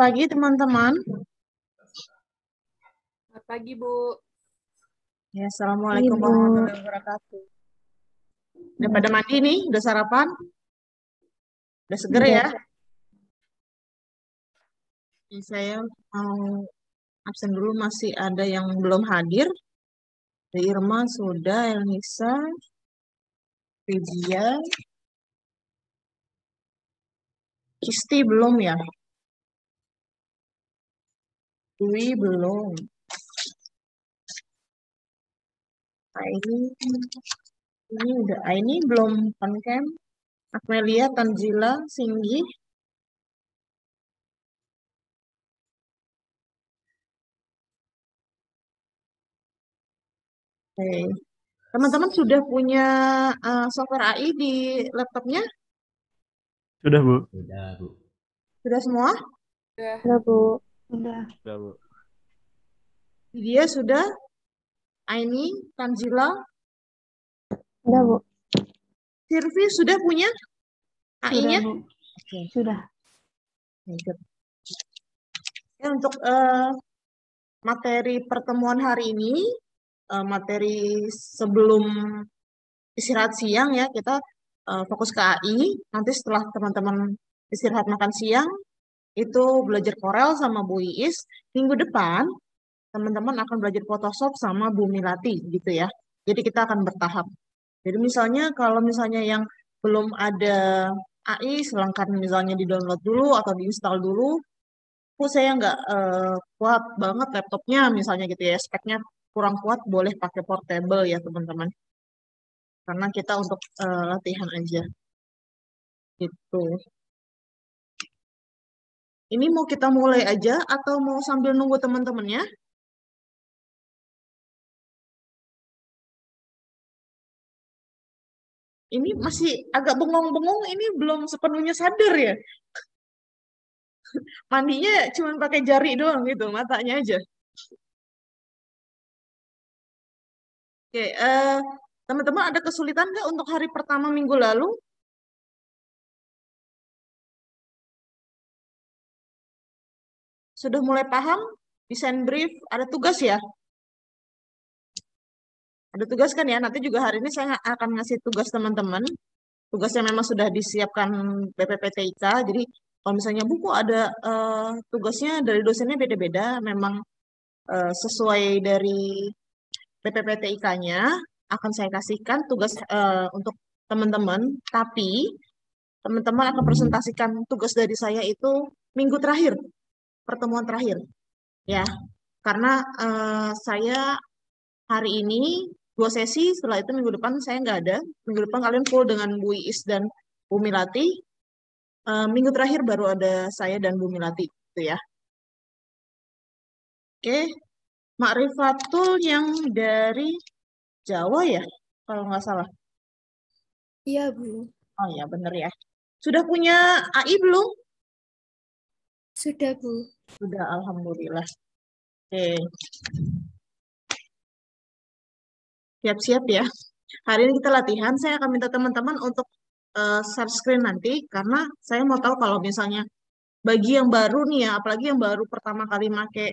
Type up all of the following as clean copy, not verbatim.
pagi teman-teman. Selamat pagi, Bu. Ya, Assalamualaikum warahmatullahi wabarakatuh. Udah pada mandi nih? Udah sarapan? Udah seger ya? Ini saya mau absen dulu, masih ada yang belum hadir. Ada Irma sudah, Elnisa, Rizia, Kisti belum ya? Dwi belum. Ini udah. Ini belum kan? Akmelia, Tanzila, Singgi. Oke. Teman-teman sudah punya software AI di laptopnya? Sudah, Bu. Sudah, Bu. Sudah semua? Udah. Bu. Udah. Sudah, Bu. Dia sudah? Aini, Tanzila, Udah, Bu. Sirvi sudah punya AI-nya? Sudah, Bu. Oke. Sudah. Good. Ya, untuk materi pertemuan hari ini, materi sebelum istirahat siang ya, kita fokus ke AI. Nanti setelah teman-teman istirahat makan siang, itu belajar Corel sama Bu Iis. Minggu depan, teman-teman akan belajar Photoshop sama Bu Milati gitu ya. Jadi kita akan bertahap. Jadi misalnya kalau misalnya yang belum ada AI, silahkan misalnya di-download dulu atau diinstal dulu. Saya nggak kuat banget laptopnya misalnya gitu ya, speknya kurang kuat, boleh pakai portable ya teman-teman. Karena kita untuk latihan aja. Gitu. Ini mau kita mulai aja atau mau sambil nunggu teman-temannya? Ini masih agak bengong-bengong, ini belum sepenuhnya sadar ya. Mandinya cuma pakai jari doang gitu, matanya aja. Oke, teman-teman ada kesulitan nggak untuk hari pertama minggu lalu? Sudah mulai paham? Desain brief, ada tugas ya? Ada tugas kan ya? Nanti juga hari ini saya akan ngasih tugas teman-teman. Tugasnya memang sudah disiapkan BPPTIK. Jadi kalau misalnya buku ada tugasnya dari dosennya beda-beda, memang sesuai dari BPPTIK-nya akan saya kasihkan tugas untuk teman-teman. Tapi teman-teman akan presentasikan tugas dari saya itu minggu terakhir, pertemuan terakhir, ya. Karena saya hari ini 2 sesi, setelah itu minggu depan saya nggak ada. Minggu depan kalian full dengan Bu Iis dan Bu Milati. Minggu terakhir baru ada saya dan Bu Milati, gitu ya. Oke, Makrifatul yang dari Jawa ya, kalau nggak salah. Iya, Bu. Oh ya, bener ya. Sudah punya AI belum? Sudah, Bu. Sudah, alhamdulillah. Oke. Siap-siap ya. Hari ini kita latihan, saya akan minta teman-teman untuk share screen nanti, karena saya mau tahu kalau misalnya bagi yang baru nih ya, apalagi yang baru pertama kali pakai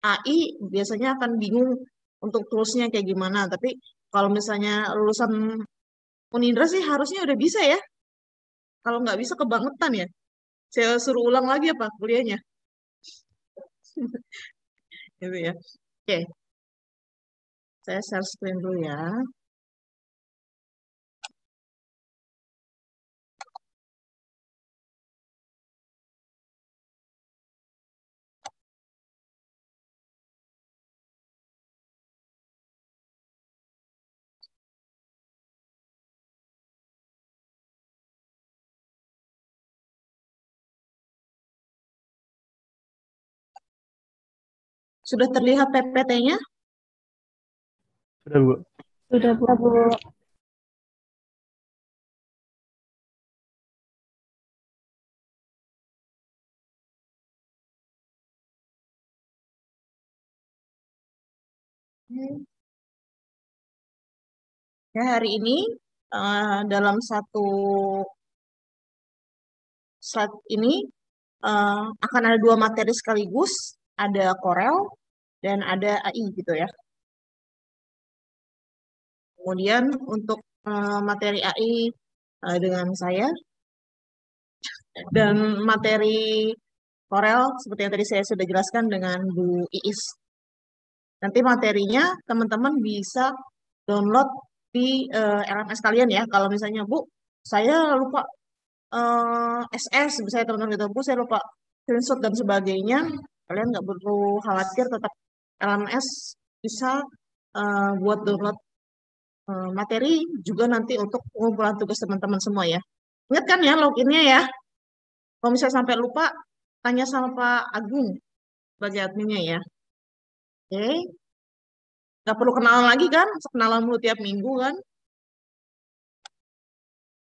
AI, biasanya akan bingung untuk toolsnya kayak gimana. Tapi kalau misalnya lulusan Unindra sih harusnya udah bisa ya. Kalau nggak bisa kebangetan ya. Saya suruh ulang lagi apa kuliahnya. Gitu ya. Oke, saya share screen dulu ya. Sudah terlihat PPT-nya? Sudah, Bu. Sudah, Bu. Ya, hari ini dalam satu slide ini akan ada 2 materi sekaligus, ada Corel dan ada AI gitu ya. Kemudian untuk materi AI dengan saya dan materi Corel seperti yang tadi saya sudah jelaskan dengan Bu Iis. Nanti materinya teman-teman bisa download di LMS kalian ya. Kalau misalnya Bu, saya lupa SS, misalnya teman-teman gitu, Bu saya lupa screenshot dan sebagainya, kalian nggak perlu khawatir, tetap LMS bisa buat download materi juga nanti untuk pengumpulan tugas teman-teman semua ya. Ingat kan ya loginnya ya. Kalau misalnya sampai lupa, tanya sama Pak Agung sebagai adminnya ya. Oke. Nggak perlu kenalan lagi kan? Kenalan dulu tiap minggu kan?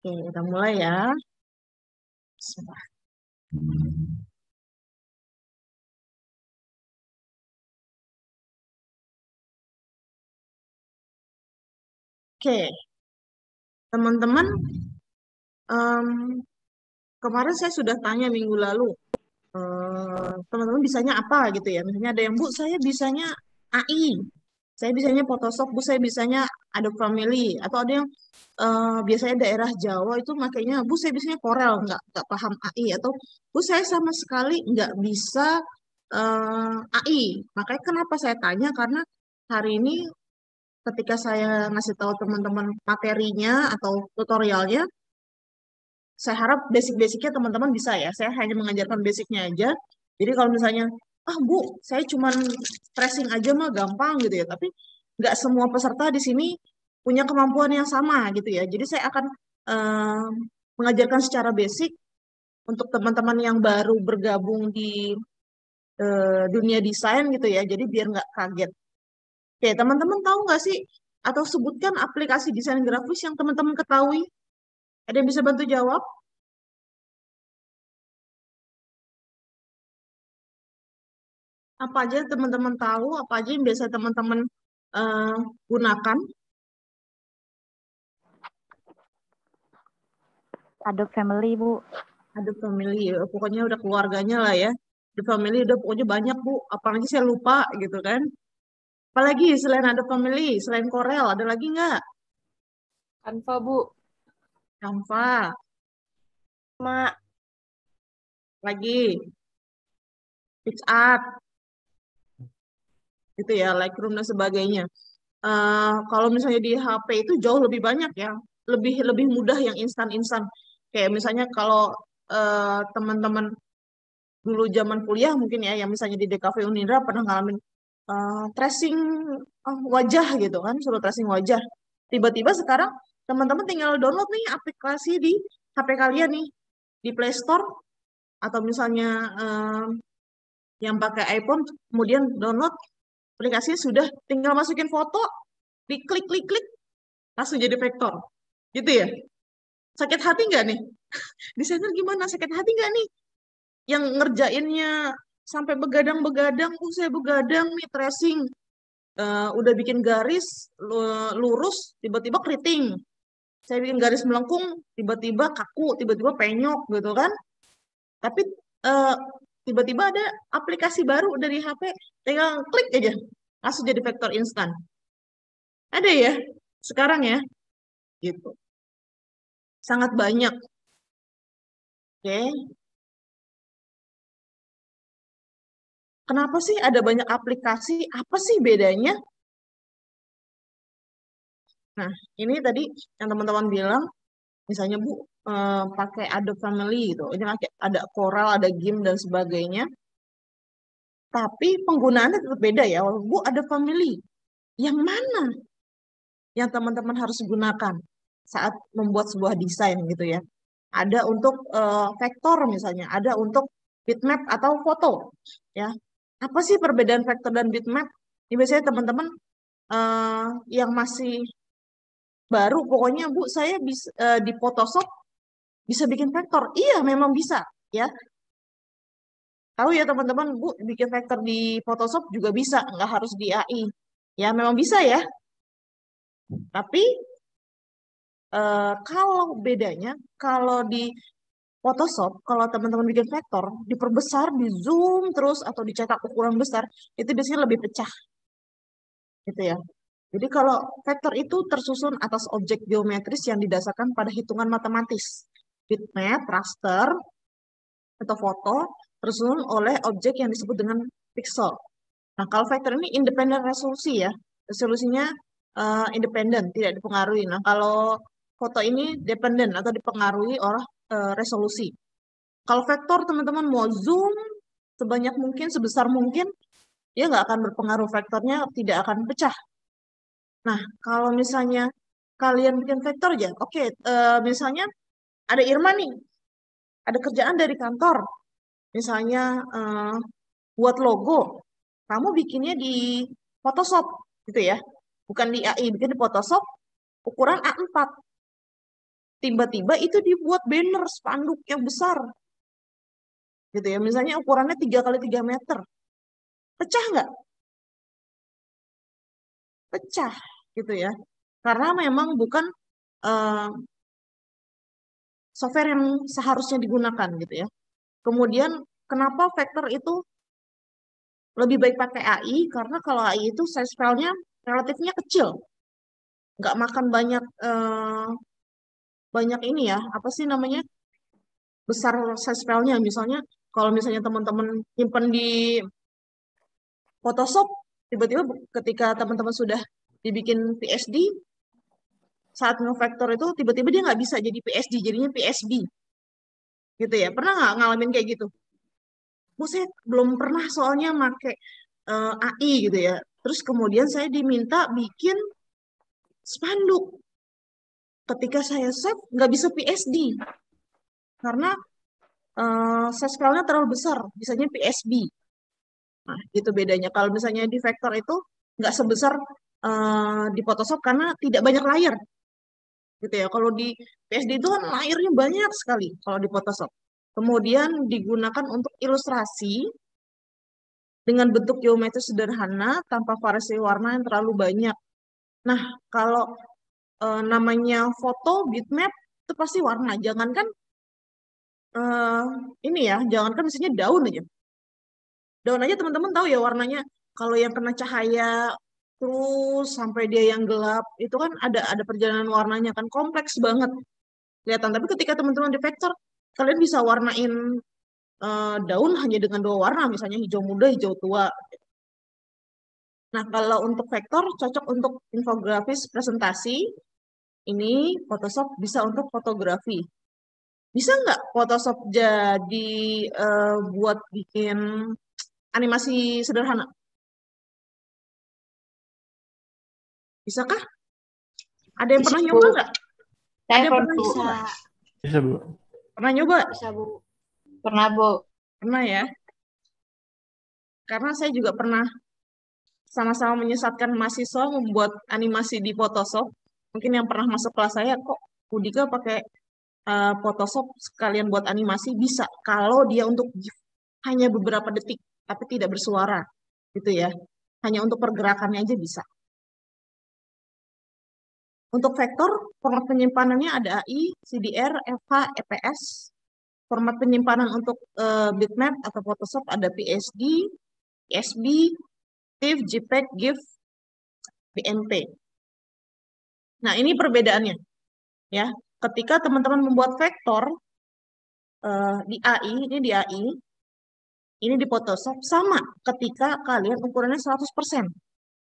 Oke, kita mulai ya. Sebentar. Oke, teman-teman, kemarin saya sudah tanya minggu lalu, teman-teman bisanya apa gitu ya. Misalnya ada yang, Bu, saya bisanya AI, saya bisanya Photoshop, Bu, saya bisanya Adobe Family, atau ada yang biasanya daerah Jawa itu makanya, Bu, saya bisanya Corel, nggak paham AI, atau Bu, saya sama sekali nggak bisa AI. Makanya kenapa saya tanya, karena hari ini ketika saya ngasih tahu teman-teman materinya atau tutorialnya, saya harap basic-basicnya teman-teman bisa ya. Saya hanya mengajarkan basicnya aja. Jadi kalau misalnya, Bu, saya cuma tracing aja mah gampang gitu ya. Tapi nggak semua peserta di sini punya kemampuan yang sama gitu ya. Jadi saya akan mengajarkan secara basic untuk teman-teman yang baru bergabung di dunia desain gitu ya. Jadi biar nggak kaget. Oke, teman-teman tahu nggak sih, atau sebutkan aplikasi desain grafis yang teman-teman ketahui? Ada yang bisa bantu jawab? Apa aja teman-teman tahu, apa aja yang biasa teman-teman gunakan? Adobe Family, Bu. Adobe Family, pokoknya udah keluarganya lah ya. Adobe Family udah pokoknya banyak, Bu. Apalagi saya lupa gitu kan. Apalagi selain Adobe Family, selain Corel, ada lagi nggak? Canva, Bu. Canva. Mak. Lagi. PixArt. Gitu ya, Lightroom dan sebagainya. Kalau misalnya di HP itu jauh lebih banyak ya. Lebih mudah yang instan-instan. Kayak misalnya kalau teman-teman dulu zaman kuliah mungkin ya, yang misalnya di DKV Unindra pernah ngalamin tracing wajah gitu kan, suruh tracing wajah. Tiba-tiba sekarang teman-teman tinggal download nih aplikasi di HP kalian nih, di Play Store, atau misalnya yang pakai iPhone, kemudian download aplikasinya sudah, tinggal masukin foto, diklik-klik-klik, langsung jadi vektor. Gitu ya? Sakit hati nggak nih? Desainer gimana? Sakit hati nggak nih? Yang ngerjainnya sampai begadang-begadang, saya begadang nih tracing, udah bikin garis lurus, tiba-tiba keriting. Saya bikin garis melengkung, tiba-tiba kaku, tiba-tiba penyok gitu kan. Tapi tiba-tiba ada aplikasi baru dari HP, tinggal klik aja, langsung jadi vektor instan. Ada ya, sekarang ya, gitu. Sangat banyak. Oke. Kenapa sih ada banyak aplikasi? Apa sih bedanya? Nah, ini tadi yang teman-teman bilang, misalnya Bu, pakai Adobe Family gitu. Ini pakai ada Corel, ada GIMP dan sebagainya. Tapi penggunaannya tetap beda ya. Bu, ada Family. Yang mana yang teman-teman harus gunakan saat membuat sebuah desain gitu ya? Ada untuk vektor misalnya, ada untuk bitmap atau foto ya. Apa sih perbedaan vektor dan bitmap? Ini biasanya teman-teman yang masih baru, pokoknya Bu, saya bisa di Photoshop bisa bikin vektor. Iya, memang bisa ya. Tahu ya teman-teman, Bu, bikin vektor di Photoshop juga bisa, nggak harus di AI. Ya, memang bisa ya. Tapi kalau bedanya, kalau di Photoshop, kalau teman-teman bikin vektor, diperbesar, di zoom terus atau dicetak ukuran besar, itu biasanya lebih pecah, gitu ya. Jadi kalau vektor itu tersusun atas objek geometris yang didasarkan pada hitungan matematis. Bitmap, raster, atau foto tersusun oleh objek yang disebut dengan pixel. Nah, kalau vektor ini independen resolusi ya. Resolusinya independen, tidak dipengaruhi. Nah, kalau foto ini dependen atau dipengaruhi oleh resolusi. Kalau vektor teman-teman mau zoom sebanyak mungkin, sebesar mungkin, dia nggak akan berpengaruh, vektornya tidak akan pecah. Nah, kalau misalnya kalian bikin vektor aja, oke, misalnya ada Irma nih, ada kerjaan dari kantor, misalnya buat logo, kamu bikinnya di Photoshop, gitu ya, bukan di AI, bikin di Photoshop, ukuran A4. Tiba-tiba itu dibuat banner, spanduk yang besar, gitu ya, misalnya ukurannya 3 kali 3 meter. Pecah nggak? Pecah, gitu ya. Karena memang bukan software yang seharusnya digunakan, gitu ya. Kemudian, kenapa vektor itu lebih baik pakai AI? Karena kalau AI itu size filenya relatifnya kecil. Nggak makan banyak ini ya, apa sih namanya? Besar size filenya. Misalnya, kalau misalnya teman-teman simpan di Photoshop, tiba-tiba ketika teman-teman sudah dibikin PSD, saat ngevektor itu tiba-tiba dia nggak bisa jadi PSD, jadinya PSB. Gitu ya. Pernah nggak ngalamin kayak gitu? Bu, saya belum pernah soalnya make AI gitu ya. Terus kemudian saya diminta bikin spanduk. Ketika saya save, nggak bisa PSD. Karena size filenya terlalu besar, bisanya PSB. Nah, itu bedanya. Kalau misalnya di vektor itu nggak sebesar di Photoshop karena tidak banyak layer. Gitu ya. Kalau di PSD itu kan layernya banyak sekali kalau di Photoshop. Kemudian digunakan untuk ilustrasi dengan bentuk geometris sederhana tanpa variasi warna yang terlalu banyak. Nah, kalau namanya foto bitmap itu pasti warna. Jangankan ini ya, jangankan misalnya daun aja. Daun aja teman-teman tahu ya warnanya. Kalau yang kena cahaya terus sampai dia yang gelap, itu kan ada perjalanan warnanya kan kompleks banget kelihatan. Tapi ketika teman-teman di vektor, kalian bisa warnain daun hanya dengan 2 warna, misalnya hijau muda, hijau tua. Nah, kalau untuk vektor cocok untuk infografis presentasi, ini Photoshop bisa untuk fotografi. Bisa nggak Photoshop jadi buat bikin animasi sederhana? Bisakah? Ada yang pernah nyoba nggak? Saya Ada yang pernah pernah. nyoba Bisa. nggak? Bisa, Bu. Pernah nyoba? Bisa, Bu. Pernah, Bu. Pernah ya? Karena saya juga pernah sama-sama menyesatkan mahasiswa membuat animasi di Photoshop. Mungkin yang pernah masuk kelas saya, kok Budika pakai Photoshop sekalian buat animasi? Bisa, kalau dia untuk GIF hanya beberapa detik, tapi tidak bersuara, gitu ya. Hanya untuk pergerakannya aja bisa. Untuk vektor, format penyimpanannya ada AI, CDR, FH, EPS. Format penyimpanan untuk bitmap atau Photoshop ada PSD, PSB, TIFF, JPEG, GIF, BMP. Nah, ini perbedaannya. Ya, ketika teman-teman membuat vektor di AI, ini di Photoshop sama ketika kalian ukurannya 100%.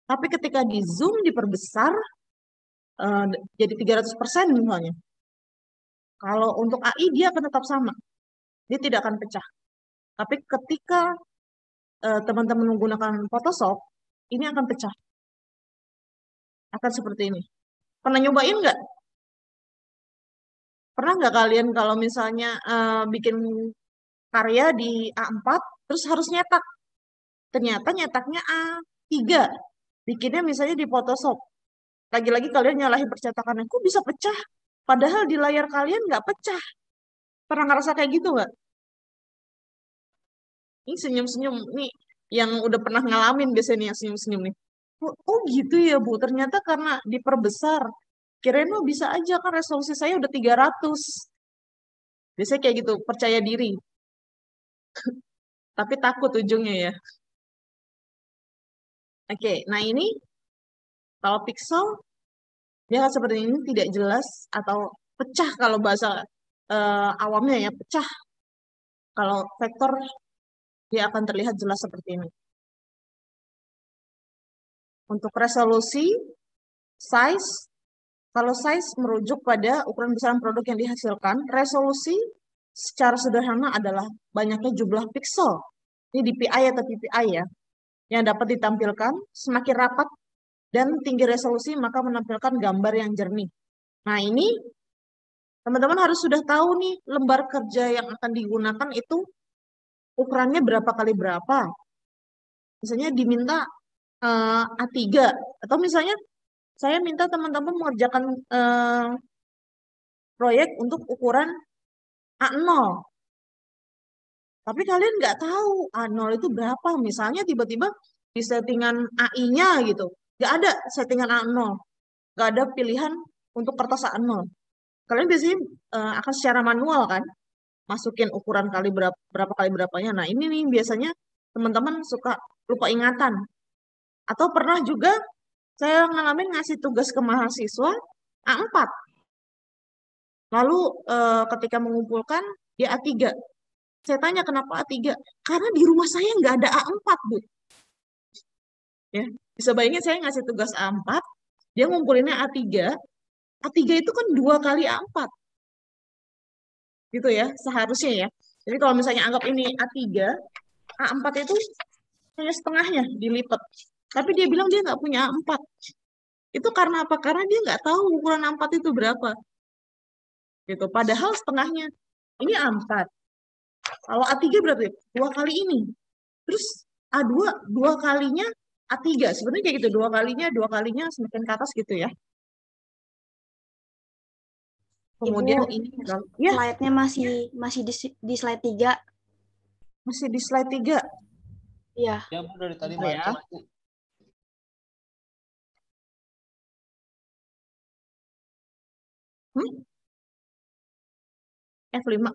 Tapi ketika di zoom diperbesar jadi 300% misalnya. Kalau untuk AI dia akan tetap sama. Dia tidak akan pecah. Tapi ketika teman-teman menggunakan Photoshop, ini akan pecah. Akan seperti ini. Pernah nyobain nggak? Pernah nggak kalian kalau misalnya bikin karya di A4, terus harus nyetak? Ternyata nyetaknya A3. Bikinnya misalnya di Photoshop. Lagi-lagi kalian nyalahin percetakannya. Kok bisa pecah? Padahal di layar kalian nggak pecah. Pernah ngerasa kayak gitu nggak? Ini senyum-senyum nih yang udah pernah ngalamin biasanya yang senyum-senyum nih. Oh gitu ya Bu, ternyata karena diperbesar. Kirain bisa aja kan resolusi saya udah 300. Biasanya kayak gitu, percaya diri. Tapi takut ujungnya ya. Oke, nah ini kalau pixel dia akan seperti ini, tidak jelas atau pecah kalau bahasa awamnya ya, pecah. Kalau vektor dia akan terlihat jelas seperti ini. Untuk resolusi, size, kalau size merujuk pada ukuran besaran produk yang dihasilkan, resolusi secara sederhana adalah banyaknya jumlah pixel. Ini DPI atau PPI ya, yang dapat ditampilkan. Semakin rapat dan tinggi resolusi maka menampilkan gambar yang jernih. Nah ini teman-teman harus sudah tahu nih lembar kerja yang akan digunakan itu ukurannya berapa kali berapa. Misalnya diminta A3 atau misalnya saya minta teman-teman mengerjakan proyek untuk ukuran A0. Tapi kalian nggak tahu A0 itu berapa. Misalnya tiba-tiba di settingan AI-nya gitu. Nggak ada settingan A0. Nggak ada pilihan untuk kertas A0. Kalian biasanya akan secara manual kan. Masukin ukuran kali berapa kali berapanya. Nah ini nih biasanya teman-teman suka lupa ingatan. Atau pernah juga saya ngalamin ngasih tugas ke mahasiswa A4. Lalu ketika mengumpulkan dia A3. Saya tanya kenapa A3? Karena di rumah saya nggak ada A4, Bu. Ya, bisa bayangin saya ngasih tugas A4, dia ngumpulinnya A3. A3 itu kan 2 kali A4. Gitu ya, seharusnya ya. Jadi kalau misalnya anggap ini A3, A4 itu hanya setengahnya dilipat. Tapi dia bilang dia nggak punya A4. Itu karena apa? Karena dia nggak tahu ukuran A4 itu berapa. Gitu. Padahal setengahnya. Ini A4. Kalau A3 berarti 2 kali ini. Terus A2 2 kalinya A3. Sebenarnya kayak gitu. 2 kalinya semakin ke atas gitu ya. Kemudian Ibu, ini ya, slide-nya masih di slide 3. masih di slide 3. Iya. Ya, Bu, dari tadi Ya. macet, Bu. F5.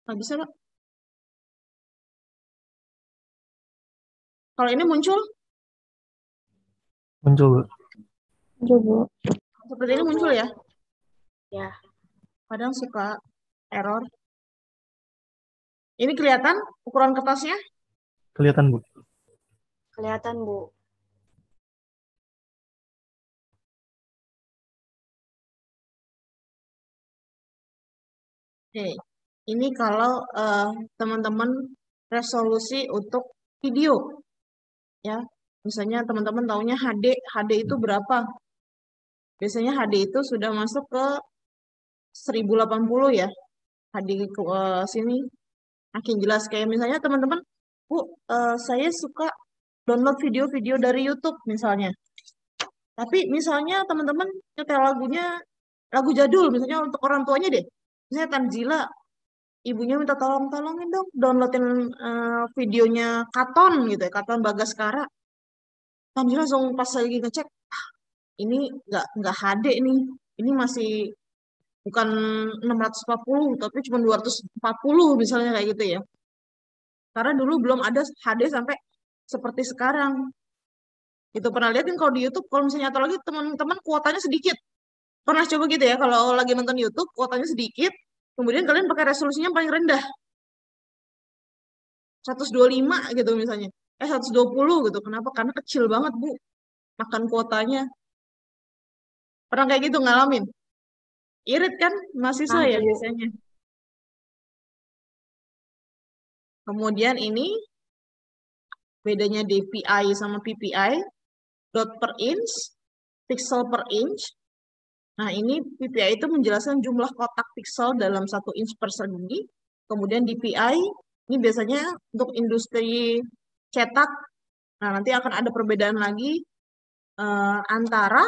Nggak bisa, Pak. Kalau ini muncul, Muncul, Bu. Muncul, Bu. seperti ini muncul ya. Ya. Kadang suka error. Ini kelihatan ukuran kertasnya? Kelihatan, Bu. Kelihatan, Bu. Oke, ini kalau teman-teman resolusi untuk video, ya, misalnya teman-teman taunya HD itu berapa? Biasanya HD itu sudah masuk ke 1080 ya, HD ke sini makin jelas. Kayak misalnya teman-teman, Bu, saya suka download video-video dari YouTube misalnya. Tapi misalnya teman-teman nyetel lagunya lagu jadul, misalnya untuk orang tuanya deh. Misalnya Tanzila, ibunya minta tolongin dong downloadin videonya Katon gitu ya, Katon Bagaskara. Tanzila langsung pas lagi ngecek, ini nggak HD nih, ini masih bukan 640 tapi cuma 240 misalnya kayak gitu ya. Karena dulu belum ada HD sampai seperti sekarang. Itu pernah lihat kan kalau di YouTube, kalau misalnya atau lagi teman-teman kuotanya sedikit. Pernah coba gitu ya, kalau lagi nonton YouTube, kuotanya sedikit, kemudian kalian pakai resolusinya paling rendah. 125 gitu misalnya. 120 gitu. Kenapa? Karena kecil banget, Bu. Makan kuotanya. Pernah kayak gitu ngalamin? Irit kan mahasiswa ya biasanya. Kemudian ini bedanya DPI sama PPI, dot per inch, pixel per inch. Nah ini PPI itu menjelaskan jumlah kotak pixel dalam 1 inch persegi. Kemudian DPI ini biasanya untuk industri cetak. Nah nanti akan ada perbedaan lagi antara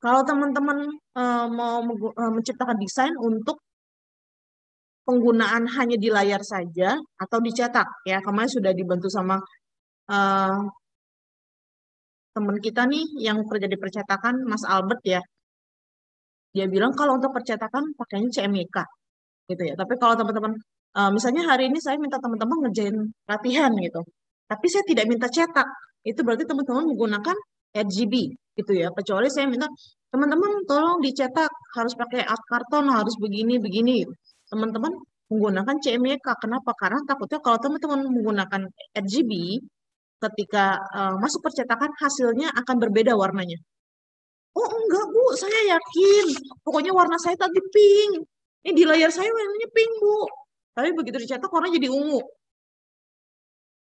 kalau teman-teman mau menciptakan desain untuk penggunaan hanya di layar saja atau dicetak ya. Kemarin sudah dibantu sama eh, teman kita nih yang kerja di percetakan, Mas Albert ya. Dia bilang kalau untuk percetakan pakainya CMYK gitu ya. Tapi kalau teman-teman misalnya hari ini saya minta teman-teman ngerjain latihan gitu. Tapi saya tidak minta cetak. Itu berarti teman-teman menggunakan RGB gitu ya. Kecuali saya minta teman-teman tolong dicetak, harus pakai art karton, harus begini. Teman-teman menggunakan CMYK. Kenapa? Karena takutnya kalau teman-teman menggunakan RGB, ketika masuk percetakan hasilnya akan berbeda warnanya. Oh enggak Bu, saya yakin. Pokoknya warna saya tadi pink. Ini di layar saya warnanya pink Bu. Tapi begitu dicetak warna jadi ungu.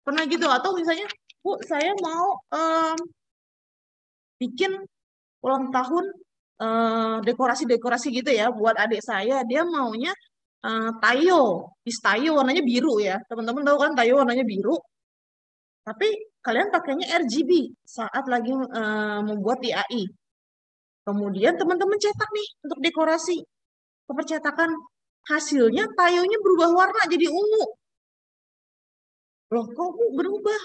Pernah gitu? Atau misalnya, Bu, saya mau bikin ulang tahun dekorasi-dekorasi gitu ya buat adik saya. Dia maunya tayo, bis tayo warnanya biru ya. Teman-teman tahu kan tayo warnanya biru. Tapi kalian pakainya RGB saat lagi membuat di AI. Kemudian teman-teman cetak nih untuk dekorasi. Kepercetakan hasilnya tayonya berubah warna jadi ungu. Loh kok berubah?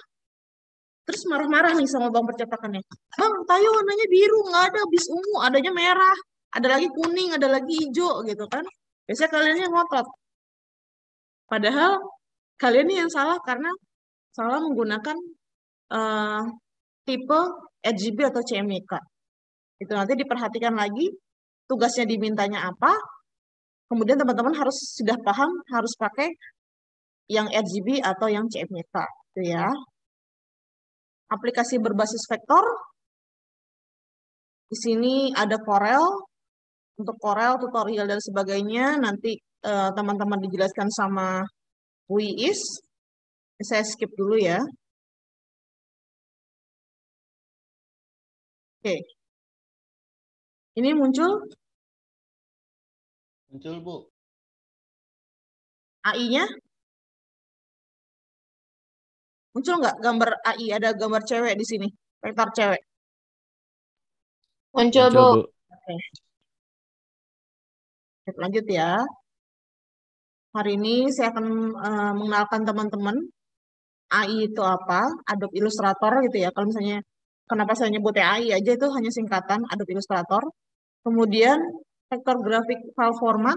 Terus marah-marah nih sama bang percetakannya. Bang, tayo warnanya biru, nggak ada bis ungu, adanya merah. Ada lagi kuning, ada lagi hijau gitu kan. Biasanya kalian yang ngotot. Padahal kalian ini yang salah karena salah menggunakan tipe RGB atau CMYK. Itu nanti diperhatikan lagi tugasnya dimintanya apa. Kemudian teman-teman harus sudah paham harus pakai yang RGB atau yang CMYK, gitu ya. Aplikasi berbasis vektor. Di sini ada Corel. Untuk Corel, tutorial dan sebagainya nanti teman-teman dijelaskan sama Wiis. Saya skip dulu ya. Oke. Ini muncul Muncul, Bu. AI-nya. Muncul nggak gambar AI? Ada gambar cewek di sini. Vektor cewek. Muncul, Muncul, Bu. Bu. Oke. Oke, lanjut ya. Hari ini saya akan mengenalkan teman-teman AI itu apa, Adobe Illustrator gitu ya. Kalau misalnya kenapa saya nyebutnya AI aja itu hanya singkatan Adobe Illustrator. Kemudian vektor grafik file format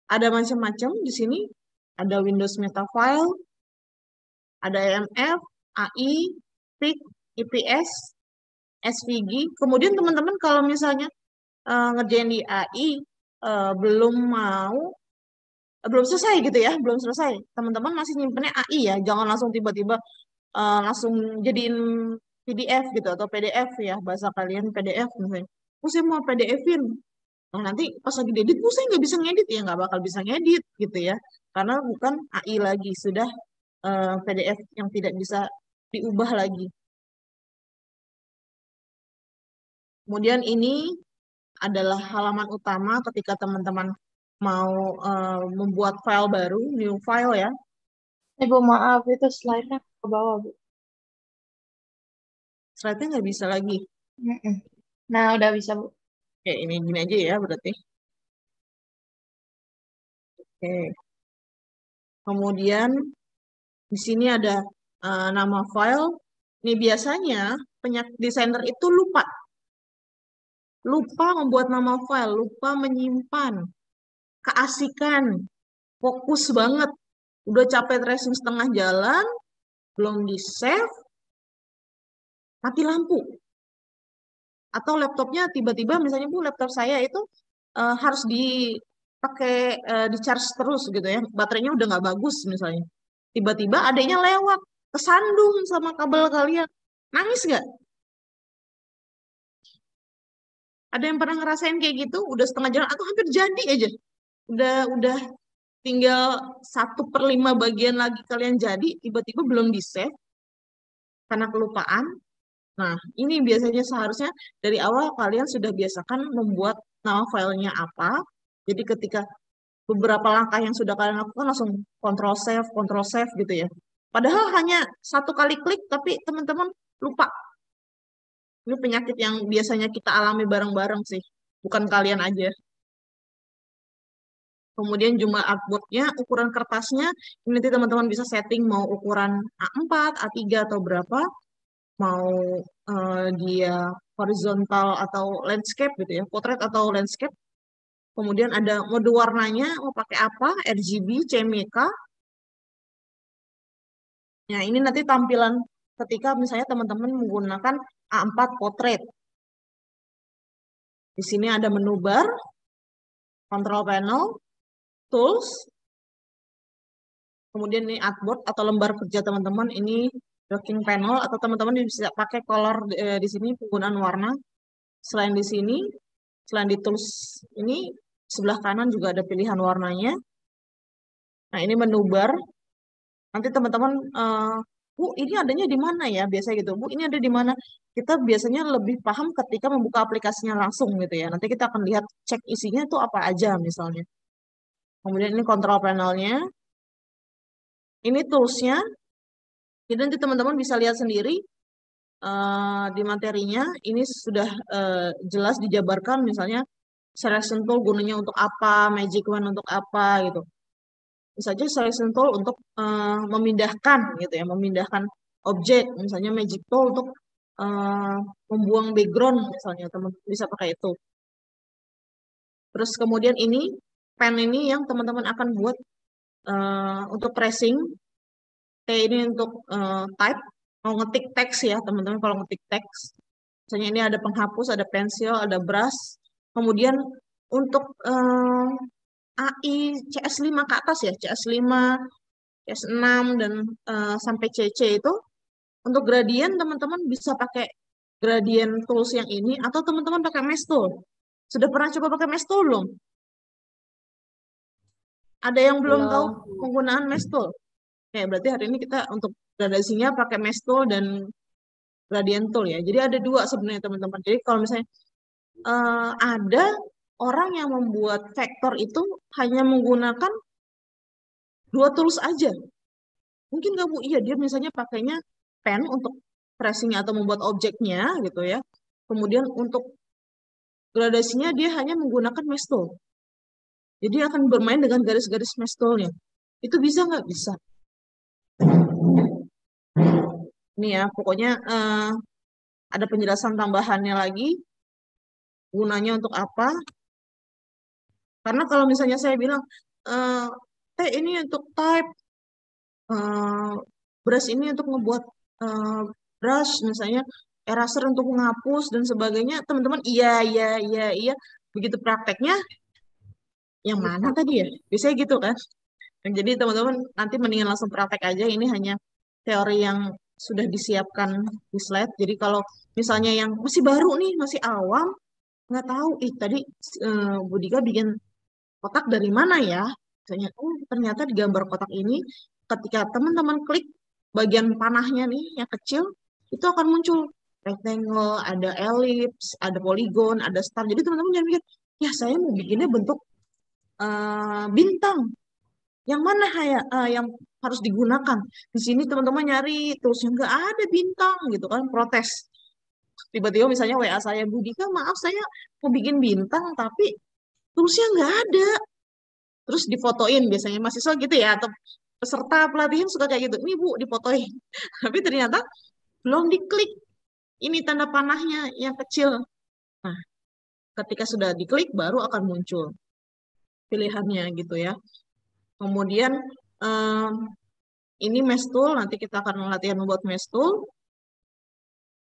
ada macam-macam di sini. Ada Windows Meta File, ada EMF, AI, PIC, IPS, SVG. Kemudian teman-teman kalau misalnya ngerjain di AI belum selesai gitu ya, belum selesai. Teman-teman masih nyimpennya AI ya, jangan langsung tiba-tiba langsung jadiin PDF gitu atau PDF ya, bahasa kalian PDF misalnya. Oh, saya mau PDF-in. Nah, nanti pas lagi diedit, saya nggak bisa ngedit ya, nggak bakal bisa ngedit gitu ya. Karena bukan AI lagi, sudah PDF yang tidak bisa diubah lagi. Kemudian ini adalah halaman utama ketika teman-teman mau membuat file baru, new file ya. Ibu maaf, itu slide-nya ke bawah, Bu. Slide-nya nggak bisa lagi. Mm-mm. Nah, udah bisa, Bu. Oke, ini gini aja ya berarti. Oke. Kemudian di sini ada nama file. Ini biasanya desainer itu lupa membuat nama file, lupa menyimpan. Keasikan, fokus banget. Udah capek tracing setengah jalan, belum di-save, mati lampu. Atau laptopnya tiba-tiba, misalnya Bu, laptop saya itu harus dipakai di-charge terus gitu ya. Baterainya udah nggak bagus misalnya. Tiba-tiba adanya lewat, kesandung sama kabel kalian. Nangis nggak? Ada yang pernah ngerasain kayak gitu? Udah setengah jalan atau hampir jadi aja. Udah tinggal 1/5 bagian lagi kalian jadi, tiba-tiba belum di-save karena kelupaan. Nah, ini biasanya seharusnya dari awal kalian sudah biasakan membuat nama filenya apa. Jadi ketika beberapa langkah yang sudah kalian lakukan langsung control save gitu ya. Padahal hanya 1 kali klik, tapi teman-teman lupa. Ini penyakit yang biasanya kita alami bareng-bareng sih, bukan kalian aja. Kemudian jumlah artboardnya, ukuran kertasnya, ini nanti teman-teman bisa setting mau ukuran A4, A3 atau berapa, mau dia horizontal atau landscape gitu ya, potret atau landscape. Kemudian ada mode warnanya, mau pakai apa, RGB, CMYK. Nah, ini nanti tampilan ketika misalnya teman-teman menggunakan A4 potret. Di sini ada menu bar, control panel, tools, kemudian ini artboard atau lembar kerja teman-teman, ini docking panel atau teman-teman bisa pakai color di sini penggunaan warna. Selain di sini, selain di tools ini, sebelah kanan juga ada pilihan warnanya. Nah, ini menu bar. Nanti teman-teman, Bu, ini adanya di mana ya? Biasanya gitu. Bu, ini ada di mana? Kita biasanya lebih paham ketika membuka aplikasinya langsung gitu ya. Nanti kita akan lihat cek isinya itu apa aja misalnya. Kemudian ini control panelnya. Ini toolsnya. Jadi nanti teman-teman bisa lihat sendiri di materinya. Ini sudah jelas dijabarkan misalnya selection tool gunanya untuk apa, magic wand untuk apa gitu. Misalnya selection tool untuk memindahkan gitu ya, memindahkan objek, misalnya magic tool untuk membuang background misalnya, teman-teman bisa pakai itu. Terus kemudian ini pen ini yang teman-teman akan buat untuk pressing, kayak ini untuk type, mau ngetik teks ya teman-teman, kalau ngetik teks. Misalnya ini ada penghapus, ada pensil, ada brush. Kemudian untuk AI CS5 ke atas ya, CS5, CS6 dan sampai CC itu untuk gradien teman-teman bisa pakai gradien tools yang ini atau teman-teman pakai mesh tool. Sudah pernah coba pakai mesh tool belum? Ada yang belum tahu penggunaan mesh tool? Ya, berarti hari ini kita untuk gradasinya pakai mesh tool dan gradient tool ya. Jadi ada dua sebenarnya teman-teman. Jadi kalau misalnya ada orang yang membuat vektor itu hanya menggunakan dua tools aja. Mungkin nggak Bu? Iya, dia misalnya pakainya pen untuk tracing atau membuat objeknya gitu ya. Kemudian untuk gradasinya dia hanya menggunakan mesh tool. Jadi akan bermain dengan garis-garis mesh toolnya. Itu bisa nggak? Bisa. Ini ya, pokoknya ada penjelasan tambahannya lagi. Gunanya untuk apa? Karena kalau misalnya saya bilang, ini untuk type, brush ini untuk membuat brush, misalnya eraser untuk menghapus dan sebagainya, teman-teman iya. Begitu prakteknya, yang mana tadi ya? Biasanya gitu kan? Jadi teman-teman nanti mendingan langsung praktek aja, ini hanya teori yang sudah disiapkan di slide. Jadi kalau misalnya yang masih baru nih, masih awam, nggak tahu, tadi Bu Dika bikin kotak dari mana ya? Misalnya, ternyata di gambar kotak ini, ketika teman-teman klik bagian panahnya nih, yang kecil, itu akan muncul rectangle, ada ellipse, ada polygon, ada star. Jadi teman-teman jangan mikir, ya saya mau bikinnya bentuk bintang. Yang mana yang harus digunakan? Di sini teman-teman nyari terus nggak ada bintang gitu kan, protes. Tiba-tiba misalnya WA saya, Bu Dika, maaf saya mau bikin bintang tapi toolsnya nggak ada. Terus difotoin biasanya mahasiswa gitu ya, atau peserta pelatihan suka kayak gitu. Ini Bu, difotoin. Tapi ternyata belum diklik. Ini tanda panahnya yang kecil. Nah, ketika sudah diklik baru akan muncul pilihannya gitu ya. Kemudian ini mesh tool, nanti kita akan latihan membuat mesh tool.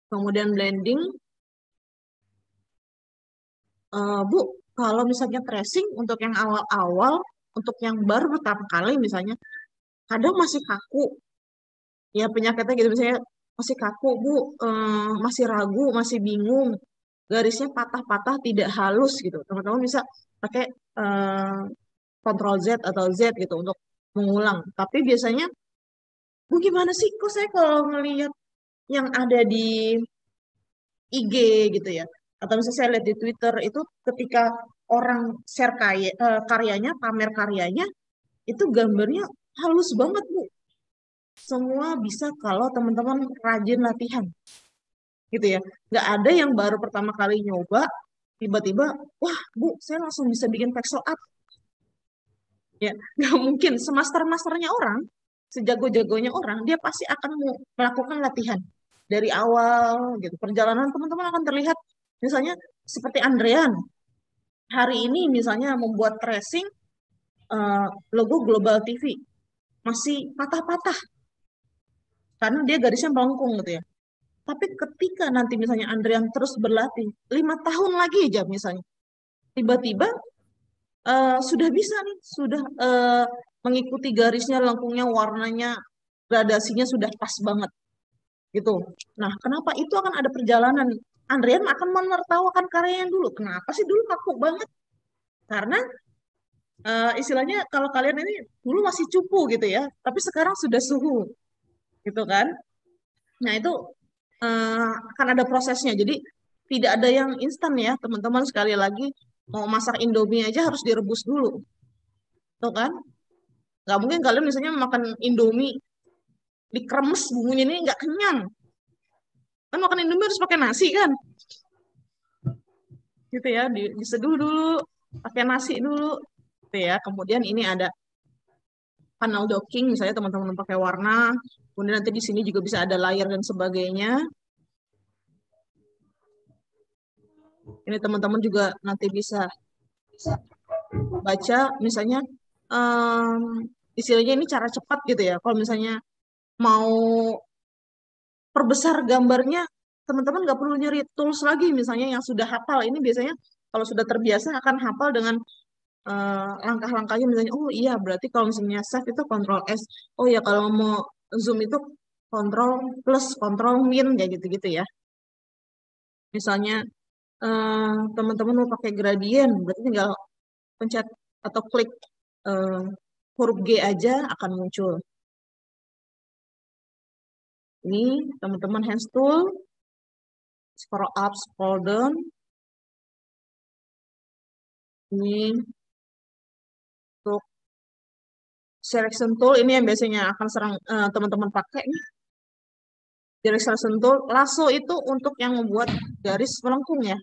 Kemudian blending. Bu, kalau misalnya tracing untuk yang awal-awal, untuk yang baru pertama kali misalnya, kadang masih kaku. Ya penyakitnya gitu, misalnya masih kaku, Bu, masih ragu, masih bingung. Garisnya patah-patah, tidak halus gitu. Teman-teman bisa pakai Ctrl Z atau Z gitu untuk mengulang. Tapi biasanya, Bu gimana sih? Kok saya kalau ngelihat yang ada di IG gitu ya, atau misalnya saya lihat di Twitter itu ketika orang share karyanya, pamer karyanya, itu gambarnya halus banget Bu. Semua bisa kalau teman-teman rajin latihan, gitu ya. Nggak ada yang baru pertama kali nyoba, tiba-tiba, wah Bu, saya langsung bisa bikin pixel art. Ya, nggak mungkin. Semaster-masternya orang, sejago-jagonya orang, dia pasti akan melakukan latihan dari awal gitu. Perjalanan teman-teman akan terlihat, misalnya seperti Andrean hari ini misalnya membuat tracing logo Global TV masih patah-patah karena dia garisnya melengkung gitu ya. Tapi ketika nanti misalnya Andrean terus berlatih 5 tahun lagi aja misalnya, tiba-tiba sudah bisa nih, sudah mengikuti garisnya, lengkungnya, warnanya, gradasinya sudah pas banget gitu. Nah, kenapa itu akan ada perjalanan? Andrean akan menertawakan karyanya dulu. Kenapa sih dulu kaku banget? Karena istilahnya kalau kalian ini dulu masih cupu gitu ya, tapi sekarang sudah suhu gitu kan. Nah, itu akan ada prosesnya. Jadi tidak ada yang instan ya, teman-teman. Sekali lagi, mau masak Indomie aja harus direbus dulu. Tuh kan? Nggak mungkin kalian misalnya makan Indomie dikremes bumbunya ini nggak kenyang. Kan makan Indomie harus pakai nasi kan? Gitu ya, diseduh dulu, pakai nasi dulu. Gitu ya. Kemudian ini ada panel docking, misalnya teman-teman pakai warna. Kemudian nanti di sini juga bisa ada layer dan sebagainya. Ini teman-teman juga nanti bisa baca, misalnya istilahnya ini cara cepat gitu ya. Kalau misalnya mau perbesar gambarnya, teman-teman nggak perlu nyari tools lagi, misalnya yang sudah hafal. Ini biasanya kalau sudah terbiasa akan hafal dengan langkah-langkahnya, misalnya, oh iya berarti kalau misalnya save itu Ctrl S, oh ya kalau mau zoom itu Ctrl plus, Ctrl min, kayak gitu-gitu ya. Misalnya teman-teman mau pakai gradient, berarti tinggal pencet atau klik huruf G aja akan muncul. Ini teman-teman hands tool, scroll up, scroll down. Ini untuk selection tool, ini yang biasanya akan serang teman-teman pakai nih. Dari selection tool, lasso itu untuk yang membuat garis melengkung ya.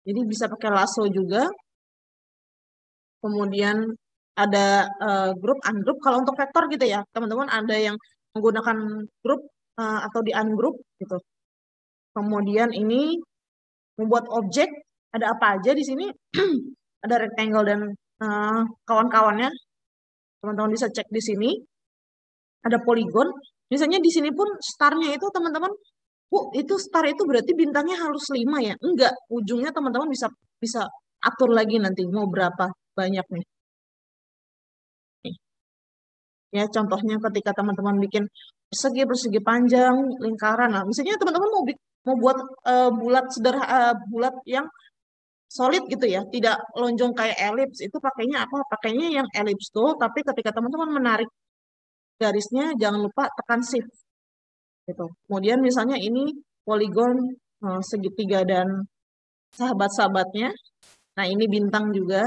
Jadi bisa pakai lasso juga. Kemudian ada group, ungroup. Kalau untuk vektor gitu ya, teman-teman ada yang menggunakan group atau di ungroup gitu. Kemudian ini membuat objek, ada apa aja di sini? Ada rectangle dan kawan-kawannya. Teman-teman bisa cek di sini. Ada polygon. Misalnya di sini pun starnya itu teman-teman, itu star itu berarti bintangnya harus 5 ya? Enggak, ujungnya teman-teman bisa atur lagi nanti mau berapa banyak nih. Ya, contohnya ketika teman-teman bikin persegi panjang, lingkaran. Nah, misalnya teman-teman mau buat bulat bulat yang solid gitu ya, tidak lonjong kayak elips, itu pakainya apa? Pakainya yang elips tool, tapi ketika teman-teman menarik garisnya jangan lupa tekan shift gitu. Kemudian misalnya ini poligon segitiga dan sahabat-sahabatnya. Nah, ini bintang juga.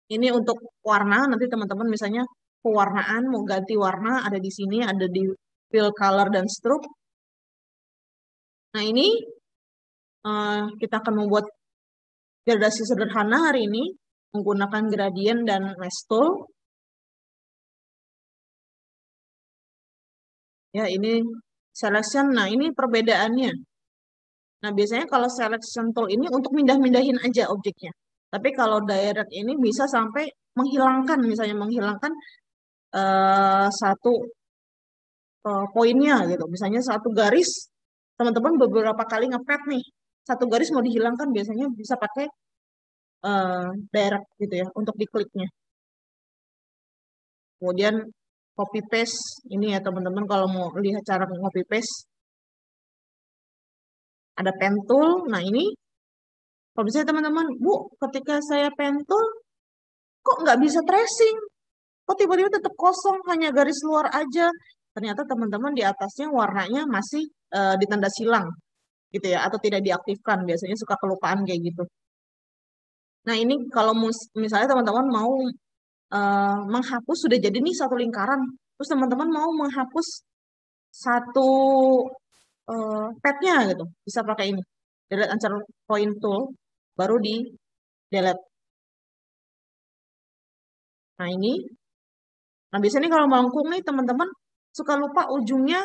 Ini untuk warna, nanti teman-teman misalnya pewarnaan mau ganti warna ada di sini, ada di fill color dan stroke. Nah, ini kita akan membuat gradasi sederhana hari ini menggunakan gradient dan mesh tool. Ya, ini selection. Nah, ini perbedaannya. Nah, biasanya kalau selection tool ini untuk mindah-mindahin aja objeknya. Tapi kalau direct ini bisa sampai menghilangkan, misalnya menghilangkan satu poinnya gitu. Misalnya satu garis, teman-teman beberapa kali ngepet nih, satu garis mau dihilangkan biasanya bisa pakai direct gitu ya untuk dikliknya. Kemudian copy paste ini ya teman-teman, kalau mau lihat cara copy paste ada pen tool. Nah, ini kalau misalnya teman-teman, Bu, ketika saya pen tool kok nggak bisa tracing? Kok tiba-tiba tetap kosong, hanya garis luar aja? Ternyata teman-teman di atasnya warnanya masih ditanda silang gitu ya, atau tidak diaktifkan. Biasanya suka kelupaan kayak gitu. Nah, ini kalau misalnya teman-teman mau menghapus, sudah jadi nih satu lingkaran, terus teman-teman mau menghapus satu petnya gitu, bisa pakai ini, delete answer point tool, baru di delete. Nah, ini. Nah, biasanya kalau melengkung nih, teman-teman suka lupa ujungnya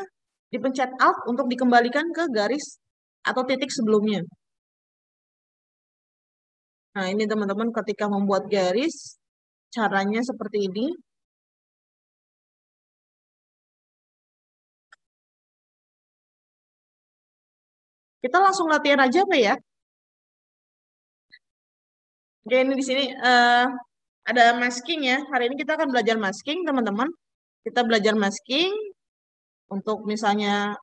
dipencet Alt untuk dikembalikan ke garis atau titik sebelumnya. Nah, ini teman-teman ketika membuat garis, caranya seperti ini. Kita langsung latihan aja apa ya? Oke, ini di sini ada masking ya. Hari ini kita akan belajar masking, teman-teman. Kita belajar masking untuk misalnya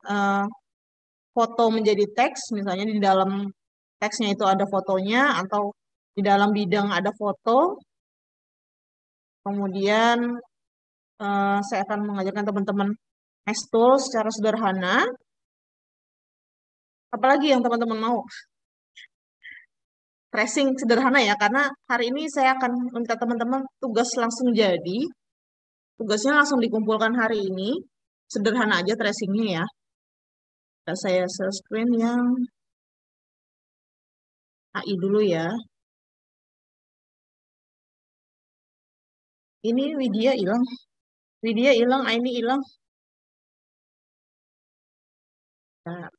foto menjadi teks, misalnya di dalam teksnya itu ada fotonya, atau di dalam bidang ada foto. Kemudian saya akan mengajarkan teman-teman Max Tool secara sederhana. Apalagi yang teman-teman mau? Tracing sederhana ya, karena hari ini saya akan minta teman-teman tugas langsung jadi. Tugasnya langsung dikumpulkan hari ini. Sederhana aja tracingnya ya. Saya share screen yang AI dulu ya. Ini Widya hilang. Widya hilang, ini hilang. Nah.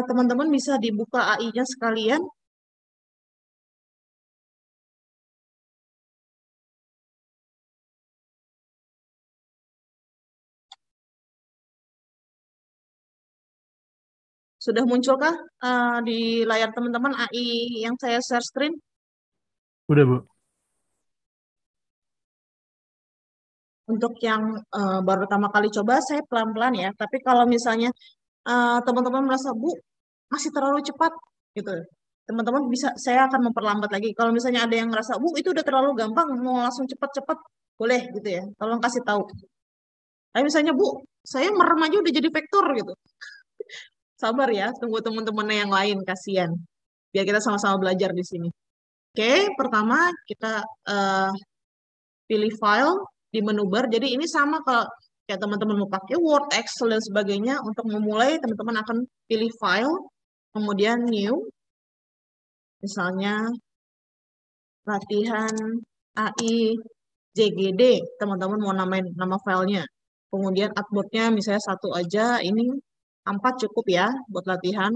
Teman-teman bisa dibuka AI-nya sekalian. Sudah munculkah di layar teman-teman AI yang saya share screen? Udah, Bu. Untuk yang baru pertama kali coba, saya pelan-pelan ya. Tapi kalau misalnya teman-teman merasa, Bu, masih terlalu cepat, gitu. Teman-teman bisa, saya akan memperlambat lagi. Kalau misalnya ada yang merasa, Bu, itu udah terlalu gampang, mau langsung cepat-cepat, boleh gitu ya. Tolong kasih tahu. Tapi misalnya, Bu, saya merem aja udah jadi vektor gitu. Sabar ya, tunggu teman-teman yang lain, kasihan. Biar kita sama-sama belajar di sini. Oke, pertama kita pilih file di menu bar. Jadi ini sama kalau kayak teman-teman mau pakai Word, Excel, dan sebagainya. Untuk memulai, teman-teman akan pilih file, kemudian new. Misalnya latihan AI JGD, teman-teman mau namain nama filenya. Kemudian artboardnya misalnya 1 aja, ini 4 cukup ya buat latihan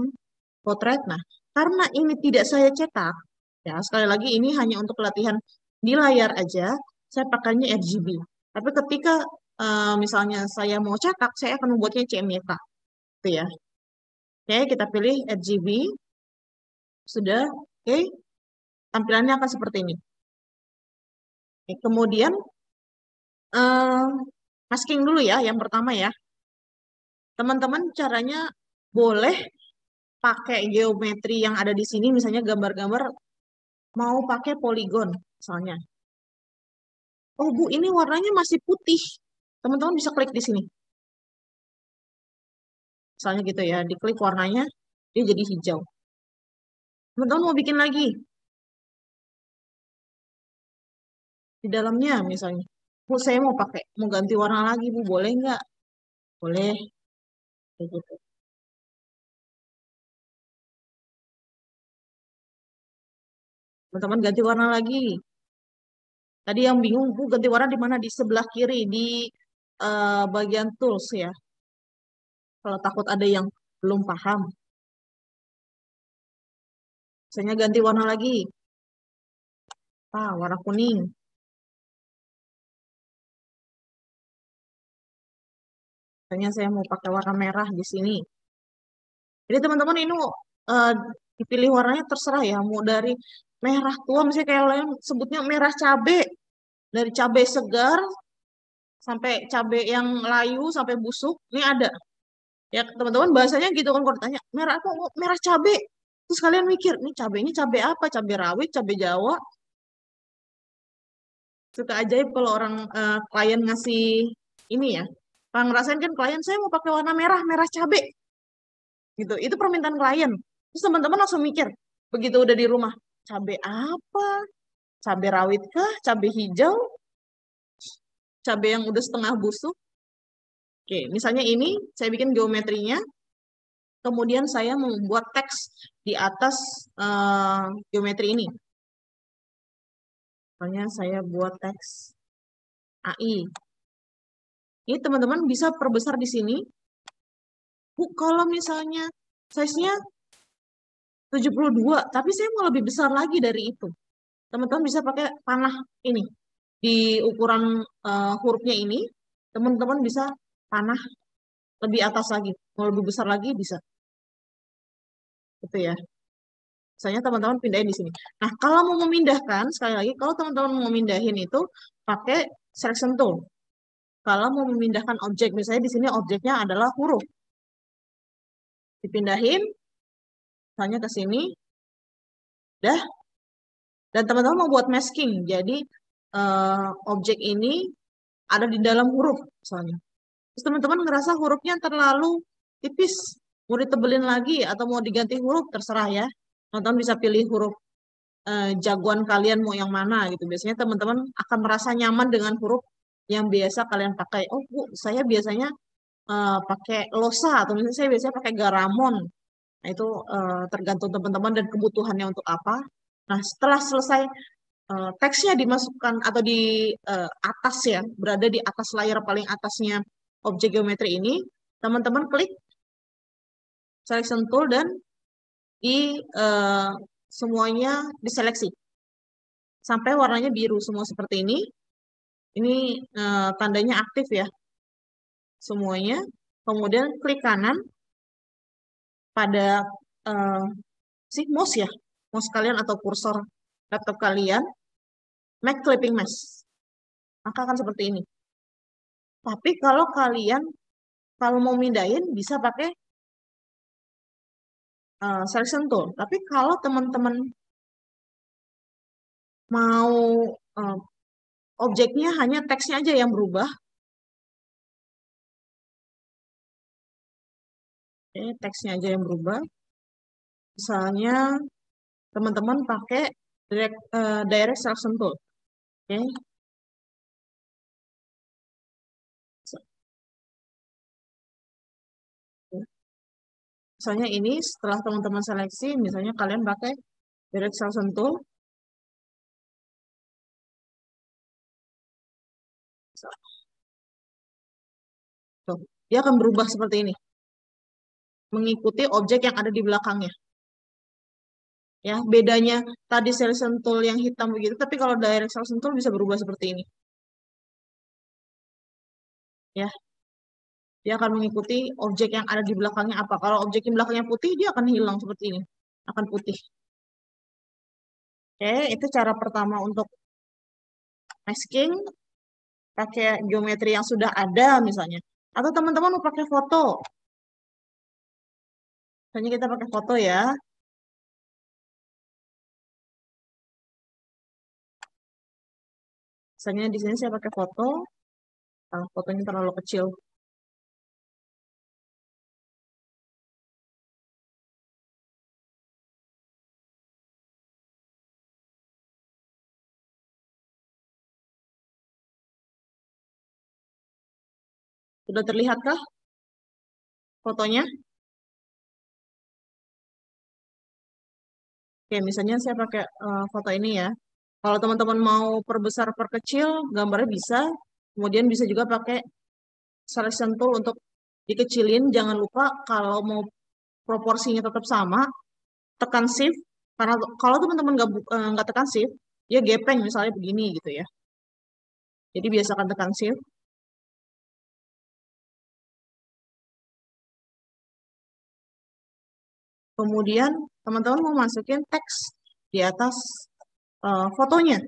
potret. Nah, karena ini tidak saya cetak, ya sekali lagi ini hanya untuk latihan di layar aja, saya pakainya RGB. Tapi ketika misalnya saya mau cetak, saya akan membuatnya CMYK. Gitu ya. Oke, kita pilih RGB. Sudah, oke. Tampilannya akan seperti ini. Oke, kemudian masking dulu ya, yang pertama ya. Teman-teman caranya boleh pakai geometri yang ada di sini, misalnya gambar-gambar mau pakai poligon, misalnya. Oh Bu, ini warnanya masih putih. Teman-teman bisa klik di sini. Misalnya gitu ya, diklik warnanya, dia jadi hijau. Teman-teman mau bikin lagi. Di dalamnya misalnya. Bu, saya mau ganti warna lagi, Bu. Boleh nggak? Boleh. Kayak gitu. Teman-teman ganti warna lagi. Tadi yang bingung, Bu, ganti warna di mana? Di sebelah kiri, di bagian tools ya. Kalau takut ada yang belum paham. Misalnya ganti warna lagi. Warna kuning. Misalnya saya mau pakai warna merah di sini. Jadi teman-teman ini dipilih warnanya terserah ya. Mau dari merah tua, misalnya kayak lain sebutnya merah cabe. Dari cabe segar sampai cabe yang layu sampai busuk, ini ada. Ya teman-teman bahasanya gitu kan, kalau ditanya merah apa? Merah cabe. Terus kalian mikir, ini cabenya cabe apa? Cabe rawit, cabe Jawa. Suka ajaib kalau orang klien ngasih ini ya. Kalau ngerasain kan klien, saya mau pakai warna merah, merah cabe. Gitu. Itu permintaan klien. Terus teman-teman langsung mikir, begitu udah di rumah, cabe apa? Cabe rawit kah? Cabe hijau? Cabe yang udah setengah busuk? Oke, misalnya ini saya bikin geometrinya, kemudian saya membuat teks di atas geometri ini. Misalnya saya buat teks AI. Ini teman-teman bisa perbesar di sini. Bu, kalau misalnya size-nya 72, tapi saya mau lebih besar lagi dari itu. Teman-teman bisa pakai panah ini. Di ukuran hurufnya ini, teman-teman bisa panah lebih atas lagi. Mau lebih besar lagi bisa. Gitu ya. Misalnya teman-teman pindahin di sini. Nah, kalau mau memindahkan, sekali lagi, kalau teman-teman mau memindahin itu, pakai selection tool. Kalau mau memindahkan objek, misalnya di sini objeknya adalah huruf. Dipindahin, misalnya ke sini, dah. Dan teman-teman mau buat masking, jadi objek ini ada di dalam huruf, misalnya. Terus teman-teman ngerasa hurufnya terlalu tipis, mau ditebelin lagi atau mau diganti huruf, terserah ya. Teman-teman bisa pilih huruf jagoan kalian mau yang mana gitu. Biasanya teman-teman akan merasa nyaman dengan huruf yang biasa kalian pakai. Oh Bu, saya biasanya pakai Losa atau misalnya saya biasanya pakai Garamond. Nah itu tergantung teman-teman dan kebutuhannya untuk apa. Nah setelah selesai teksnya dimasukkan atau di atas ya, berada di atas layar paling atasnya objek geometri ini, teman-teman klik selection tool dan di semuanya diseleksi sampai warnanya biru semua seperti ini. Ini tandanya aktif ya semuanya. Kemudian klik kanan pada mouse ya, mouse kalian atau kursor laptop kalian, make clipping mask. Maka akan seperti ini. Tapi kalau kalian mau mindahin bisa pakai selection tool. Tapi kalau teman-teman mau objeknya hanya teksnya aja yang berubah. Oke, teksnya aja yang berubah. Misalnya teman-teman pakai direct selection tool. Oke. Misalnya ini setelah teman-teman seleksi, misalnya kalian pakai direct selection tool. Tuh, dia akan berubah seperti ini. Mengikuti objek yang ada di belakangnya. Ya, bedanya tadi selection tool yang hitam begitu, tapi kalau direct selection tool bisa berubah seperti ini. Ya. Dia akan mengikuti objek yang ada di belakangnya apa. Kalau objek di belakangnya putih, dia akan hilang seperti ini. Akan putih. Oke, itu cara pertama untuk masking. Pakai geometri yang sudah ada misalnya. Atau teman-teman mau pakai foto. Misalnya kita pakai foto ya. Misalnya di sini saya pakai foto. Nah, fotonya terlalu kecil. Sudah terlihatkah fotonya? Oke, misalnya saya pakai foto ini ya. Kalau teman-teman mau perbesar, perkecil, gambarnya bisa. Kemudian bisa juga pakai selection tool untuk dikecilin. Jangan lupa kalau mau proporsinya tetap sama, tekan shift. Karena kalau teman-teman nggak tekan shift, dia gepeng misalnya begini gitu ya. Jadi biasakan tekan shift. Kemudian teman-teman mau masukin teks di atas fotonya.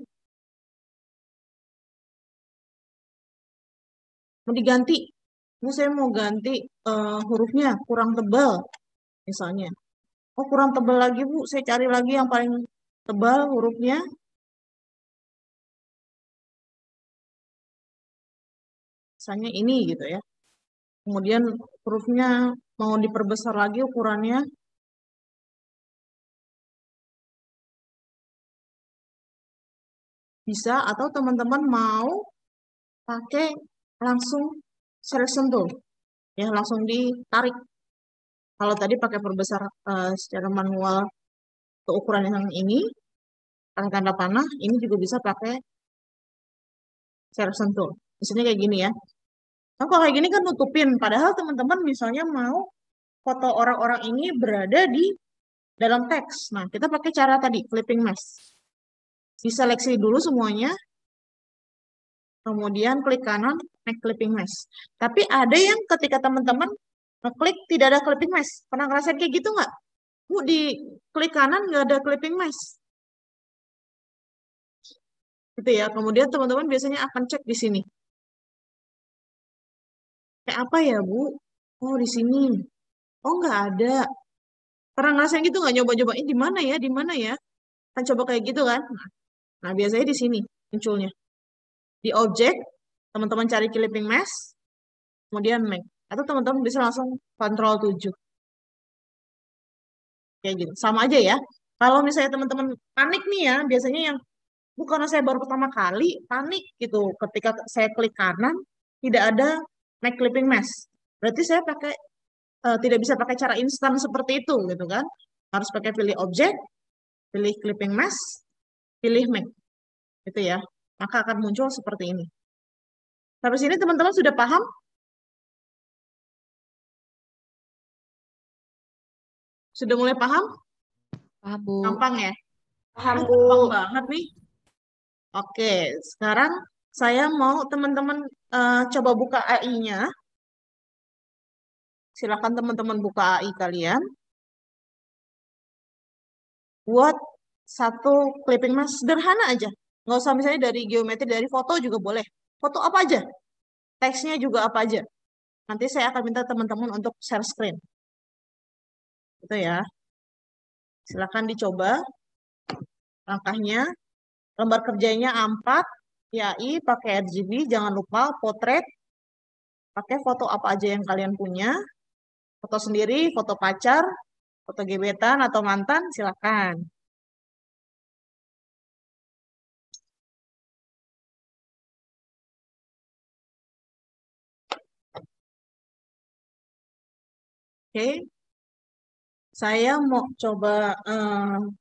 Mau diganti. Ini saya mau ganti hurufnya kurang tebal misalnya. Oh kurang tebal lagi Bu, saya cari lagi yang paling tebal hurufnya. Misalnya ini gitu ya. Kemudian hurufnya mau diperbesar lagi ukurannya. Bisa, atau teman-teman mau pakai langsung selection tool. Ya, langsung ditarik. Kalau tadi pakai perbesar secara manual ke ukuran yang ini, pakai tanda panah, ini juga bisa pakai selection tool. Misalnya kayak gini ya. Nah, kalau kayak gini kan nutupin. Padahal teman-teman misalnya mau foto orang-orang ini berada di dalam teks. Nah, kita pakai cara tadi, clipping mask. Diseleksi dulu semuanya, kemudian klik kanan, make clipping mask. Tapi ada yang ketika teman-teman ngeklik tidak ada clipping mask. Pernah ngerasain kayak gitu nggak? Bu, di klik kanan nggak ada clipping mask. Gitu ya. Kemudian teman-teman biasanya akan cek di sini. Kayak apa ya, Bu? Oh, di sini. Oh, nggak ada. Pernah ngerasain gitu nggak, nyoba-nyoba? Di mana ya? Di mana ya? Kan coba kayak gitu kan? Nah, biasanya di sini munculnya. Di objek, teman-teman cari clipping mask, kemudian make. Atau teman-teman bisa langsung Ctrl 7. Kayak gitu. Sama aja ya. Kalau misalnya teman-teman panik nih ya, biasanya yang bukan saya baru pertama kali, panik gitu. Ketika saya klik kanan, tidak ada make clipping mask. Berarti saya pakai tidak bisa pakai cara instan seperti itu gitu kan. Harus pakai pilih objek, pilih clipping mask, pilih make. Gitu ya. Maka akan muncul seperti ini. Sampai sini teman-teman sudah paham? Sudah mulai paham? Paham, Bu. Gampang ya? Paham, Bu. Gampang banget nih. Oke, sekarang saya mau teman-teman coba buka AI-nya. Silakan teman-teman buka AI kalian. Buat satu clipping mask sederhana aja. Nggak usah misalnya dari geometri, dari foto juga boleh. Foto apa aja? Teksnya juga apa aja. Nanti saya akan minta teman-teman untuk share screen. Gitu ya. Silakan dicoba langkahnya. Lembar kerjanya A4, AI, pakai RGB, jangan lupa potret, pakai foto apa aja yang kalian punya, foto sendiri, foto pacar, foto gebetan atau mantan, silakan. Oke, saya mau coba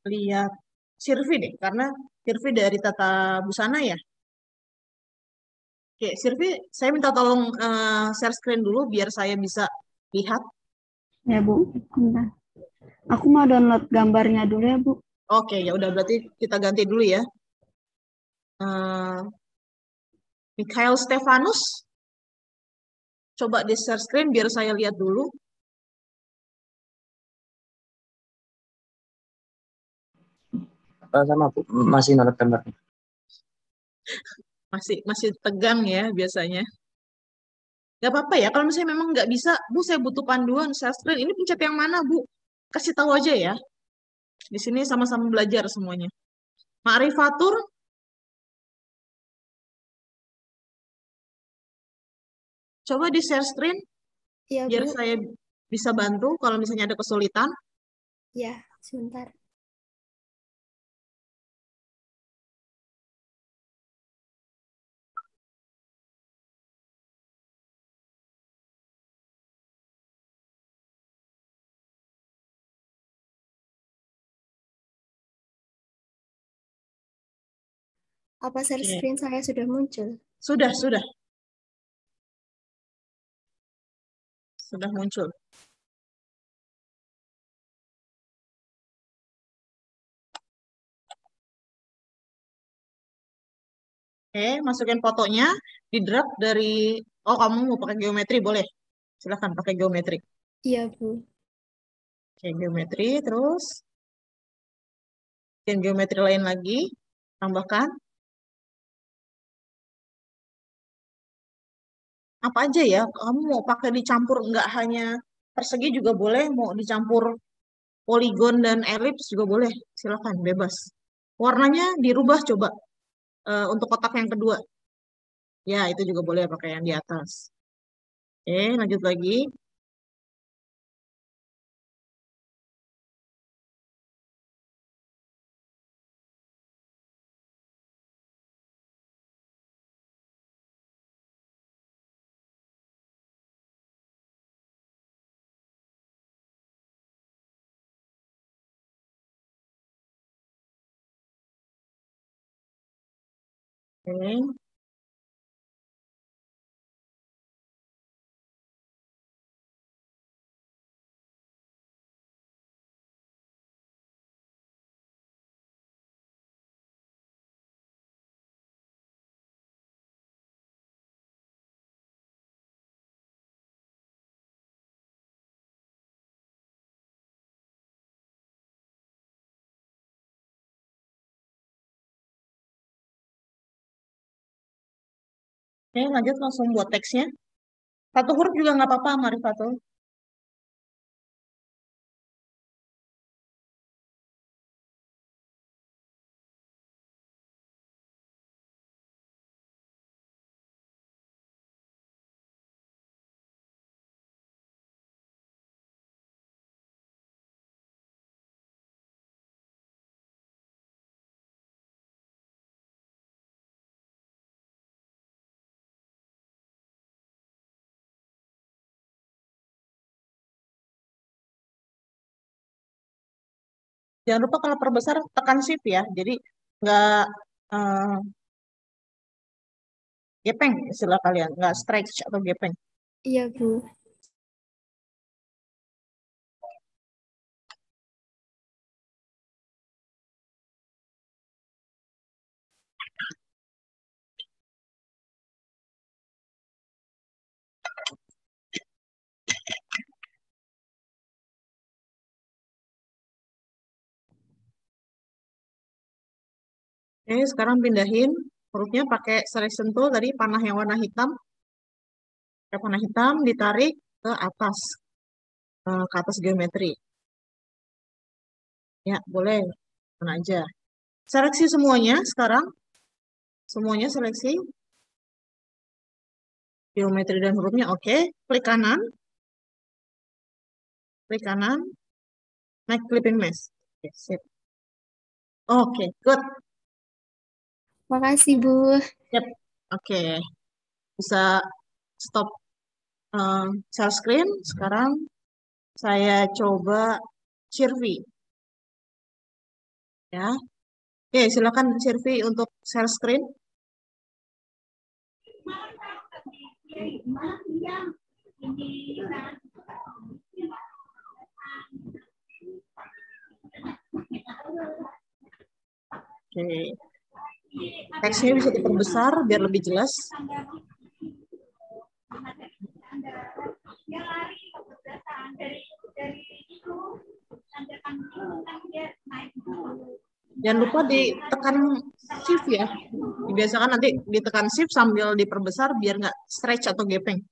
lihat Sirvi deh, karena Sirvi dari Tata Busana ya. Oke, Sirvi, saya minta tolong share screen dulu biar saya bisa lihat. Ya, Bu. Bentar. Aku mau download gambarnya dulu ya, Bu. Oke, ya udah berarti kita ganti dulu ya. Mikhail Stefanus, coba di share screen biar saya lihat dulu. Sama Bu, masih nolak gambarnya. Masih tegang ya biasanya. Gak apa-apa ya, kalau misalnya memang nggak bisa, Bu, saya butuh panduan share screen. Ini pencet yang mana, Bu? Kasih tahu aja ya. Di sini sama-sama belajar semuanya. Ma'rifatur, coba di share screen Iya, biar Bu. saya bisa bantu kalau misalnya ada kesulitan. Ya, sebentar. Apa share Oke. screen saya sudah muncul? Sudah muncul. Oke, masukin fotonya, di drag dari, oh kamu mau pakai geometri, boleh. Silahkan pakai geometri. Iya, Bu. Oke, geometri, terus bikin geometri lain lagi, tambahkan. Apa aja ya, kamu mau pakai dicampur, nggak hanya persegi juga boleh, mau dicampur poligon dan elips juga boleh. Silahkan, bebas. Warnanya dirubah coba untuk kotak yang kedua. Ya, itu juga boleh pakai yang di atas. Oke, lanjut lagi. Oke. Oke, lanjut langsung buat teksnya. Satu huruf juga nggak apa-apa, Marifatul. Jangan lupa kalau perbesar tekan shift ya. Jadi nggak eh, gepeng istilah kalian, nggak stretch atau gepeng. Iya, Bu. Oke, sekarang pindahin hurufnya pakai selection tool tadi panah yang warna hitam. Pakai panah hitam ditarik ke atas geometri. Ya, boleh. Mana aja. Seleksi semuanya sekarang. Semuanya seleksi. Geometri dan hurufnya oke. Klik kanan. Klik kanan. Make clipping mesh. Oke, sip. Oke, good. Makasih, Bu. Yep. Oke. Bisa stop share screen. Sekarang saya coba Shirvi. Ya. Oke, silakan Shirvi untuk share screen. Oke. Teksnya bisa diperbesar biar lebih jelas. Jangan lupa ditekan shift ya. Biasakan nanti ditekan shift sambil diperbesar biar nggak stretch atau gepeng.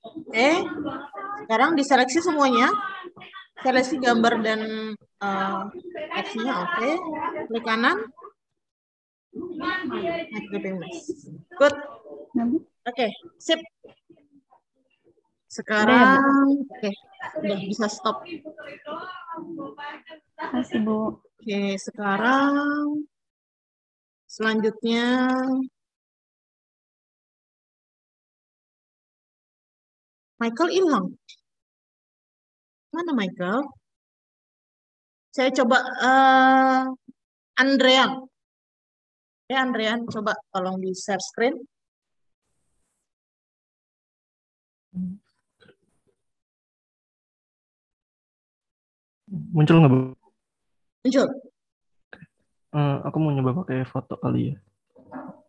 Oke, sekarang diseleksi semuanya. Seleksi gambar dan teksnya oke. Klik kanan. Good. Oke, sip. Sekarang, oke, udah bisa stop. Makasih, Bu. Oke, sekarang selanjutnya Michael hilang. Mana Michael? Saya coba Andrean. Ya, Andrean, coba tolong di share screen. Muncul nggak, Bu? Muncul. Aku mau nyoba pakai foto kali ya.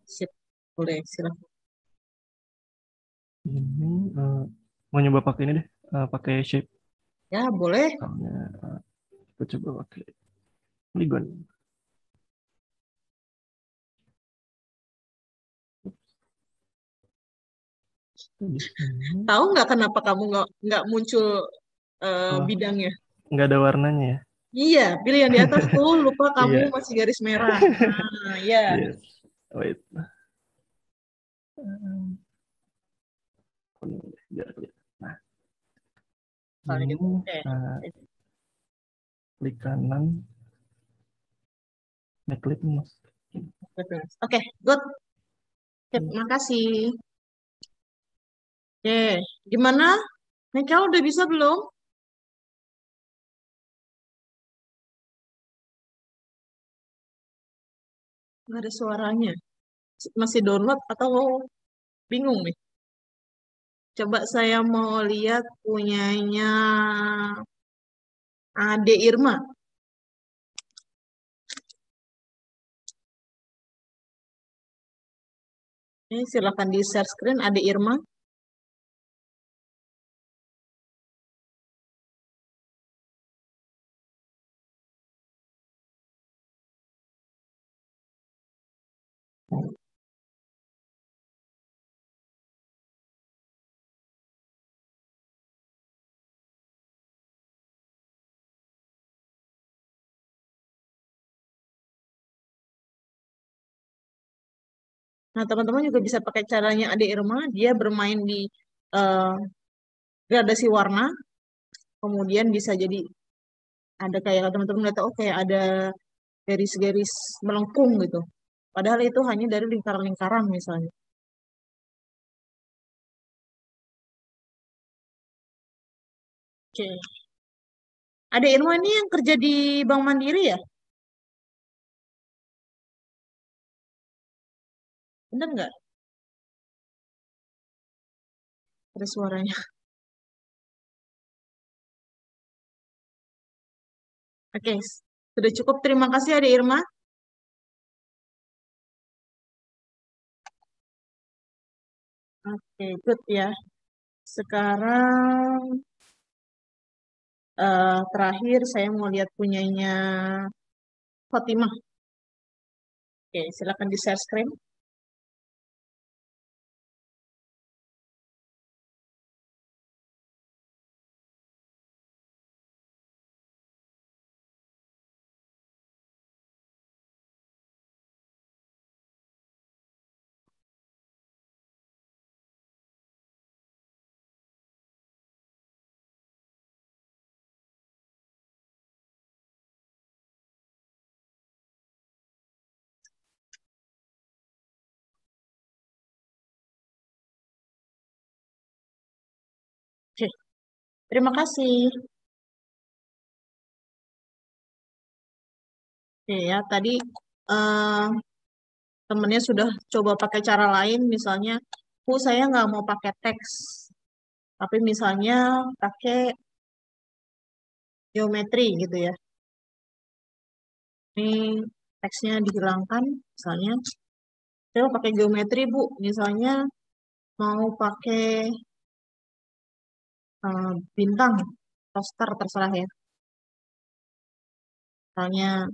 Sip. Boleh, silakan. Ini mau nyoba pakai ini deh, pakai shape. Ya, boleh. Soalnya aku coba pakai polygon. Tahu nggak kenapa kamu nggak muncul Apa? bidangnya? Nggak ada warnanya ya? Iya, pilih yang di atas tuh. Lupa kamu Iya. masih garis merah. Nah, ya. Yes. Wait. Biar kelihatan. Nah, Soalnya ini gitu. Oke. klik kanan, klik mas. Oke, good. Terima kasih. Oke, gimana? Michael udah bisa belum? Nggak ada suaranya. Masih download atau bingung nih? Coba saya mau lihat punyanya Ade Irma. Ini silakan di share screen Ade Irma. Nah, teman-teman juga bisa pakai caranya Ade Irma. Dia bermain di eh, gradasi warna. Kemudian bisa jadi ada kayak teman-teman lihat, oh kayak ada garis-garis melengkung gitu. Padahal itu hanya dari lingkaran-lingkaran misalnya. Oke. Ade Irma ini yang kerja di Bank Mandiri ya? Bener nggak? Ada suaranya. Oke, sudah cukup. Terima kasih Ade Irma. Oke, good ya. Sekarang terakhir saya mau lihat punyanya Fatimah. Oke, silakan di share screen. Oke, terima kasih. Oke ya, tadi eh, temennya sudah coba pakai cara lain, misalnya, Bu, saya nggak mau pakai teks, tapi misalnya pakai geometri gitu ya. Ini teksnya dihilangkan, misalnya, saya mau pakai geometri, Bu, misalnya mau pakai bintang, poster, terserah ya. Misalnya,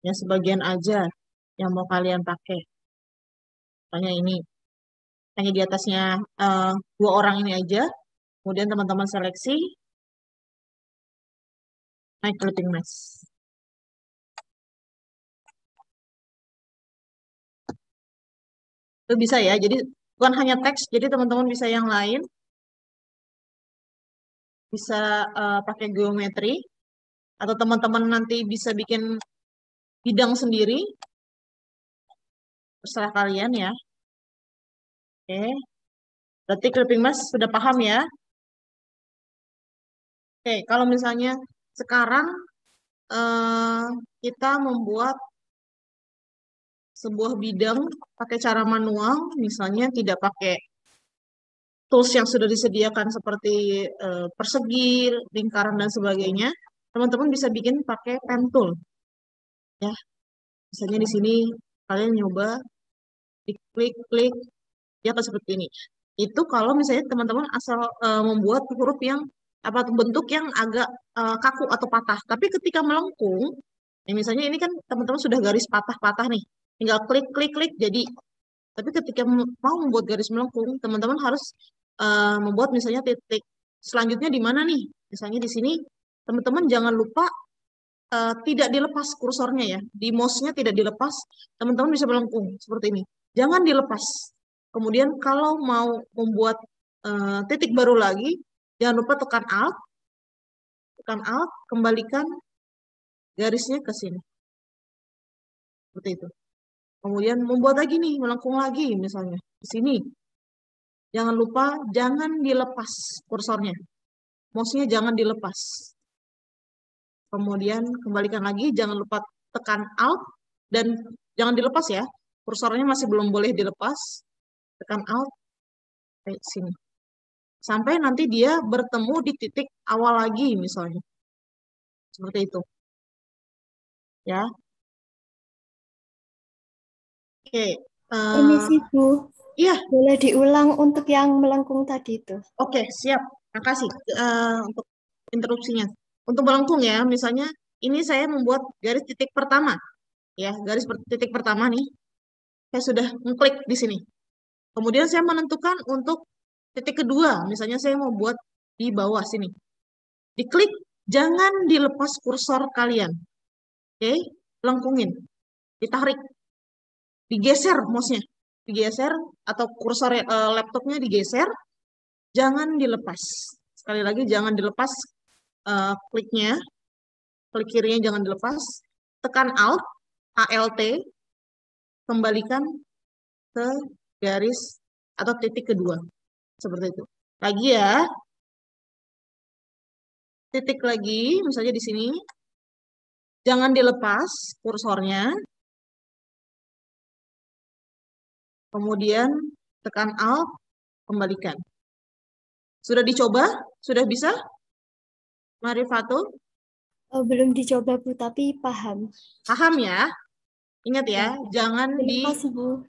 ya sebagian aja yang mau kalian pakai. Misalnya ini, hanya di atasnya dua orang ini aja, kemudian teman-teman seleksi, naik clipping mesh. Itu bisa ya, jadi bukan hanya teks, jadi teman-teman bisa yang lain, bisa pakai geometri, atau teman-teman nanti bisa bikin bidang sendiri, terserah kalian ya. Oke, berarti clipping mesh sudah paham ya. Oke, kalau misalnya sekarang kita membuat sebuah bidang pakai cara manual, misalnya tidak pakai tools yang sudah disediakan seperti persegi, lingkaran, dan sebagainya, teman-teman bisa bikin pakai pen tool. Ya, misalnya di sini kalian nyoba klik-klik, ya kan seperti ini. Itu kalau misalnya teman-teman asal membuat huruf yang apa bentuk yang agak kaku atau patah. Tapi ketika melengkung, ya misalnya ini kan teman-teman sudah garis patah-patah nih, tinggal klik-klik-klik jadi. Tapi ketika mau membuat garis melengkung, teman-teman harus membuat misalnya titik selanjutnya di mana nih? Misalnya di sini, teman-teman jangan lupa tidak dilepas kursornya ya. Di mouse-nya tidak dilepas, teman-teman bisa melengkung seperti ini. Jangan dilepas. Kemudian kalau mau membuat titik baru lagi, jangan lupa tekan Alt, kembalikan garisnya ke sini. Seperti itu. Kemudian membuat lagi nih, melengkung lagi misalnya. Di sini. Jangan lupa, jangan dilepas kursornya. Mouse-nya jangan dilepas. Kemudian kembalikan lagi, jangan lupa tekan Alt, dan Jangan dilepas ya. Kursornya masih belum boleh dilepas. Tekan Alt, sini. Sampai nanti dia bertemu di titik awal lagi misalnya. Seperti itu. Ya. Oke. Permisi, Bu. Iya, Boleh diulang untuk yang melengkung tadi itu. oke, siap. Makasih untuk interupsinya. Untuk melengkung ya, misalnya ini saya membuat garis titik pertama. Ya, garis titik pertama nih. Saya sudah mengklik di sini. Kemudian saya menentukan untuk titik kedua. Misalnya saya mau buat di bawah sini. Diklik, jangan dilepas kursor kalian. Oke, lengkungin. Ditarik. Digeser mouse-nya. Digeser atau kursor laptopnya digeser. Jangan dilepas. Sekali lagi jangan dilepas kliknya. Klik kirinya jangan dilepas. Tekan Alt, ALT. Kembalikan ke garis atau titik kedua. Seperti itu. Lagi ya. Titik lagi, misalnya di sini. Jangan dilepas kursornya. Kemudian tekan Alt, kembalikan. Sudah dicoba? Sudah bisa? Marifatul? Oh, belum dicoba, Bu, tapi paham. Paham ya? Ingat ya, jangan Terima kasih, Bu.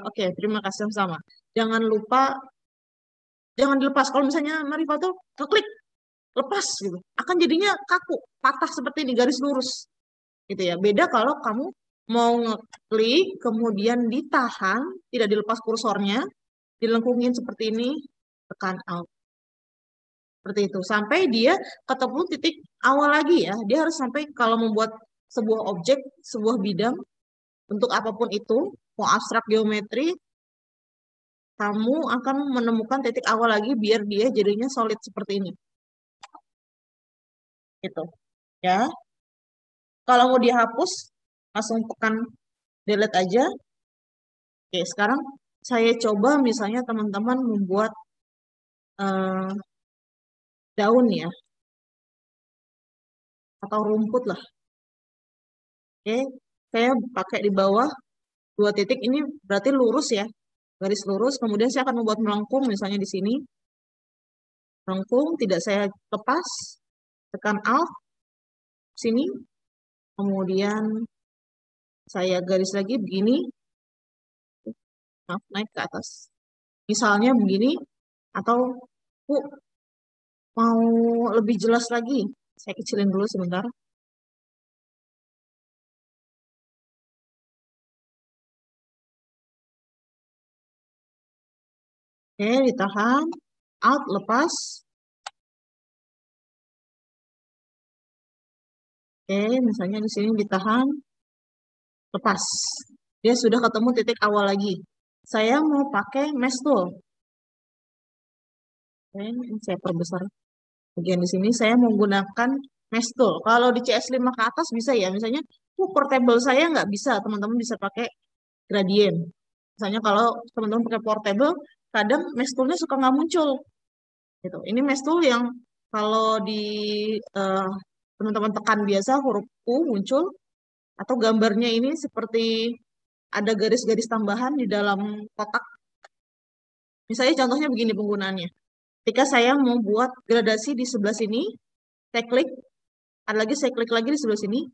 Oke, terima kasih sama-sama. Jangan lupa, jangan dilepas. Kalau misalnya Marifatul klik, lepas gitu. Akan jadinya kaku, patah seperti ini, garis lurus. Gitu ya. Beda kalau kamu mau ngeklik, kemudian ditahan, tidak dilepas kursornya, dilengkungin seperti ini, tekan Alt. Seperti itu. Sampai dia ketemu titik awal lagi ya. Dia harus sampai kalau membuat sebuah objek, sebuah bidang, untuk apapun itu, mau abstrak geometri, kamu akan menemukan titik awal lagi biar dia jadinya solid seperti ini. Gitu. Ya. Kalau mau dihapus, langsung tekan delete aja. Oke, sekarang saya coba misalnya teman-teman membuat daun ya. Atau rumput lah. Oke, saya pakai di bawah 2 titik, ini berarti lurus ya. Garis lurus, kemudian saya akan membuat melengkung misalnya di sini. Melengkung, tidak saya lepas. Tekan Alt, sini. Kemudian saya garis lagi begini. Nah, naik ke atas. Misalnya begini, atau mau lebih jelas lagi. Saya kecilin dulu sebentar. Oke, ditahan. Alt, lepas. Oke, misalnya di sini ditahan. Lepas. Dia sudah ketemu titik awal lagi. Saya mau pakai mesh tool. Oke, ini saya perbesar. Bagian di sini saya menggunakan mesh tool. Kalau di CS5 ke atas bisa ya. Misalnya, portable saya nggak bisa. Teman-teman bisa pakai gradient. Misalnya kalau teman-teman pakai portable, kadang mesh tool-nya suka nggak muncul. Gitu. Ini mesh tool yang kalau di teman-teman tekan biasa huruf U muncul, atau gambarnya ini seperti ada garis-garis tambahan di dalam kotak. Misalnya contohnya begini penggunaannya. Ketika saya mau buat gradasi di sebelah sini, saya klik, ada lagi saya klik lagi di sebelah sini.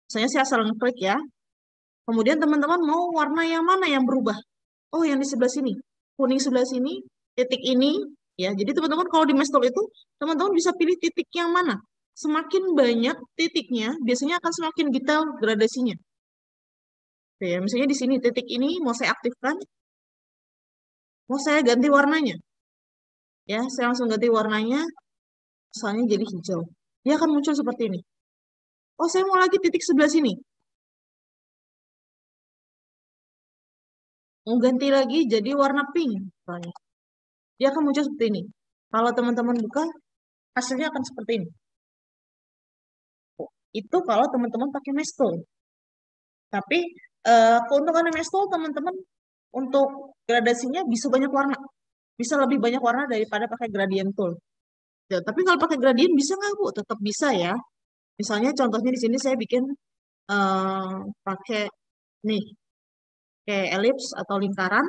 Misalnya saya asal ngeklik ya. Kemudian teman-teman mau warna yang mana yang berubah? Oh, yang di sebelah sini. Kuning sebelah sini, titik ini. Ya, jadi teman-teman kalau di mesh tool itu, teman-teman bisa pilih titik yang mana. Semakin banyak titiknya, biasanya akan semakin detail gradasinya. Oke, ya, misalnya di sini titik ini mau saya aktifkan, mau saya ganti warnanya. Ya, saya langsung ganti warnanya, misalnya jadi hijau. Dia akan muncul seperti ini. Oh, saya mau lagi titik sebelah sini. Mau ganti lagi jadi warna pink. Misalnya. Dia akan muncul seperti ini. Kalau teman-teman buka, hasilnya akan seperti ini. Itu kalau teman-teman pakai mesh tool. Tapi keuntungan mesh tool teman-teman untuk gradasinya bisa banyak warna. Bisa lebih banyak warna daripada pakai gradient tool. Ya, tapi kalau pakai gradient bisa nggak, Bu? Tetap bisa ya. Misalnya contohnya di sini saya bikin pakai nih kayak elips atau lingkaran,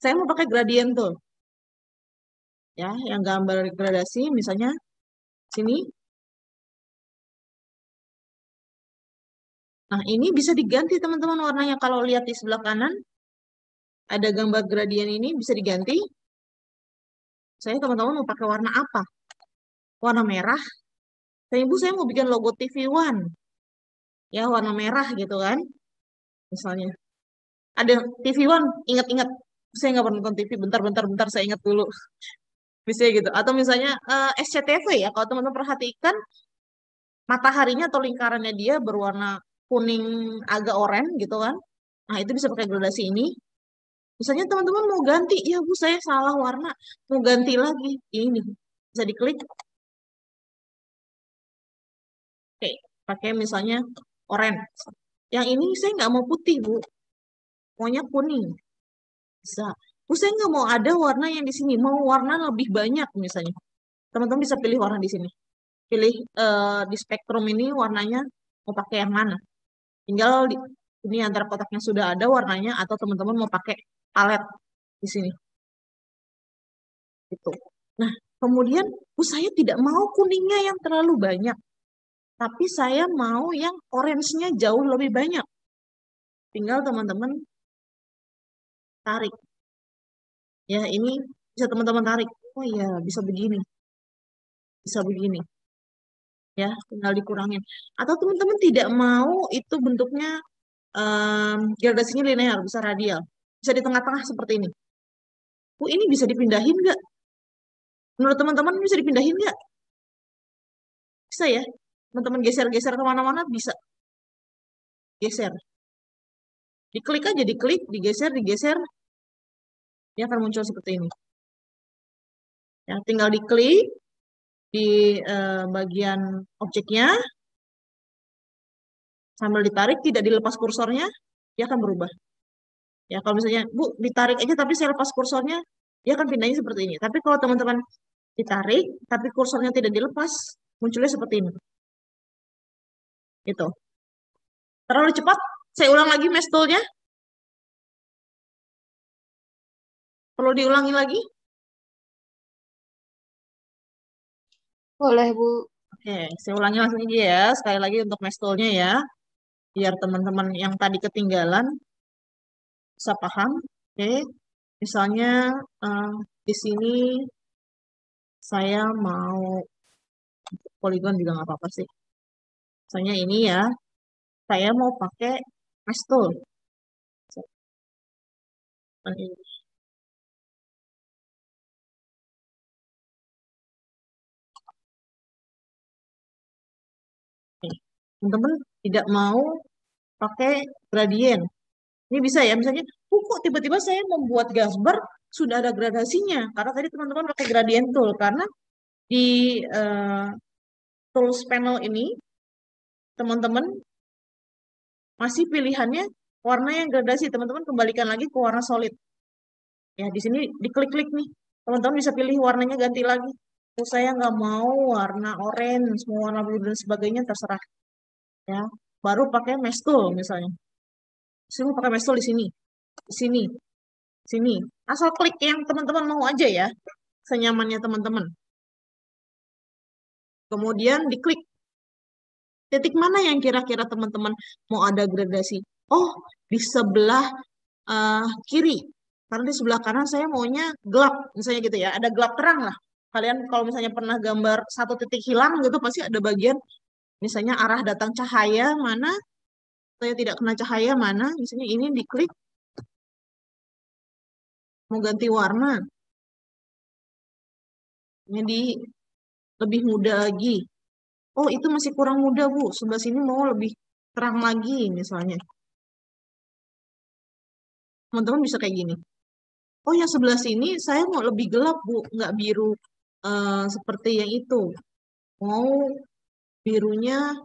saya mau pakai gradien tuh. Ya, yang gambar gradasi misalnya sini. Nah, ini bisa diganti teman-teman warnanya. Kalau lihat di sebelah kanan, ada gambar gradien ini bisa diganti. Saya teman-teman mau pakai warna apa? Warna merah. Ibu saya mau bikin logo TV One. Ya, warna merah gitu kan. Misalnya. Ada TV One, ingat-ingat. Saya nggak pernah nonton TV, bentar, saya ingat dulu. Bisa gitu. Atau misalnya SCTV ya, kalau teman-teman perhatikan, mataharinya atau lingkarannya dia berwarna kuning agak oranye gitu kan. Nah, itu bisa pakai gradasi ini. Misalnya teman-teman mau ganti, ya Bu saya salah warna, mau ganti lagi. Ini bisa diklik. Oke, pakai misalnya oranye. Yang ini saya nggak mau putih Bu, maunya kuning. Bisa. Bu saya nggak mau ada warna yang di sini, mau warna lebih banyak misalnya. Teman-teman bisa pilih warna di sini. Pilih di spektrum ini warnanya mau pakai yang mana. Tinggal ini antara kotaknya sudah ada warnanya atau teman-teman mau pakai palet di sini. Gitu. Nah, kemudian saya tidak mau kuningnya yang terlalu banyak. Tapi saya mau yang orange-nya jauh lebih banyak. Tinggal teman-teman tarik. Ya, ini bisa teman-teman tarik. Oh iya, bisa begini. Bisa begini. Ya, tinggal dikurangin. Atau teman-teman tidak mau itu bentuknya gradasinya linear, bisa radial. Bisa di tengah-tengah seperti ini. Ini bisa dipindahin nggak? Menurut teman-teman bisa dipindahin nggak? Bisa ya? Teman-teman geser-geser kemana-mana bisa. Geser. Diklik aja, diklik, digeser, digeser. Dia akan muncul seperti ini. Ya, tinggal diklik di bagian objeknya. Sambil ditarik, tidak dilepas kursornya, dia akan berubah. Ya, kalau misalnya, Bu, ditarik aja tapi saya lepas kursornya, dia akan pindahnya seperti ini. Tapi kalau teman-teman ditarik, tapi kursornya tidak dilepas, munculnya seperti ini. Gitu. Terlalu cepat, saya ulang lagi mesh tool-nya. Perlu diulangi lagi? Boleh, Bu. Oke, saya ulangi langsung aja ya. Sekali lagi untuk mesh tool-nya ya. Biar teman-teman yang tadi ketinggalan bisa paham. Oke, misalnya di sini saya mau poligon juga nggak apa-apa sih. Misalnya ini ya, saya mau pakai mesh tool. Teman-teman tidak mau pakai gradien. Ini bisa ya, misalnya, kok tiba-tiba saya membuat gambar sudah ada gradasinya. Karena tadi teman-teman pakai gradient tool. Karena di tools panel ini, teman-teman masih pilihannya warna yang gradasi. Teman-teman kembalikan lagi ke warna solid. Ya, di sini diklik-klik nih. Teman-teman bisa pilih warnanya ganti lagi. Saya nggak mau warna orange, mau warna biru dan sebagainya, terserah. Ya, baru pakai mesh tool misalnya. Saya mau pakai mesh tool di sini, di sini, sini. Asal klik yang teman-teman mau aja ya, senyamannya teman-teman. Kemudian diklik titik mana yang kira-kira teman-teman mau ada gradasi. Oh, di sebelah kiri. Karena di sebelah kanan saya maunya gelap, misalnya gitu ya. Ada gelap terang lah. Kalian kalau misalnya pernah gambar satu titik hilang gitu, pasti ada bagian, misalnya arah datang cahaya mana, saya tidak kena cahaya mana, misalnya ini diklik, mau ganti warna. Jadi lebih muda lagi. Oh, itu masih kurang muda, Bu. Sebelah sini mau lebih terang lagi, misalnya. Teman-teman bisa kayak gini. Oh, yang sebelah sini saya mau lebih gelap, Bu. Nggak biru seperti yang itu. Mau birunya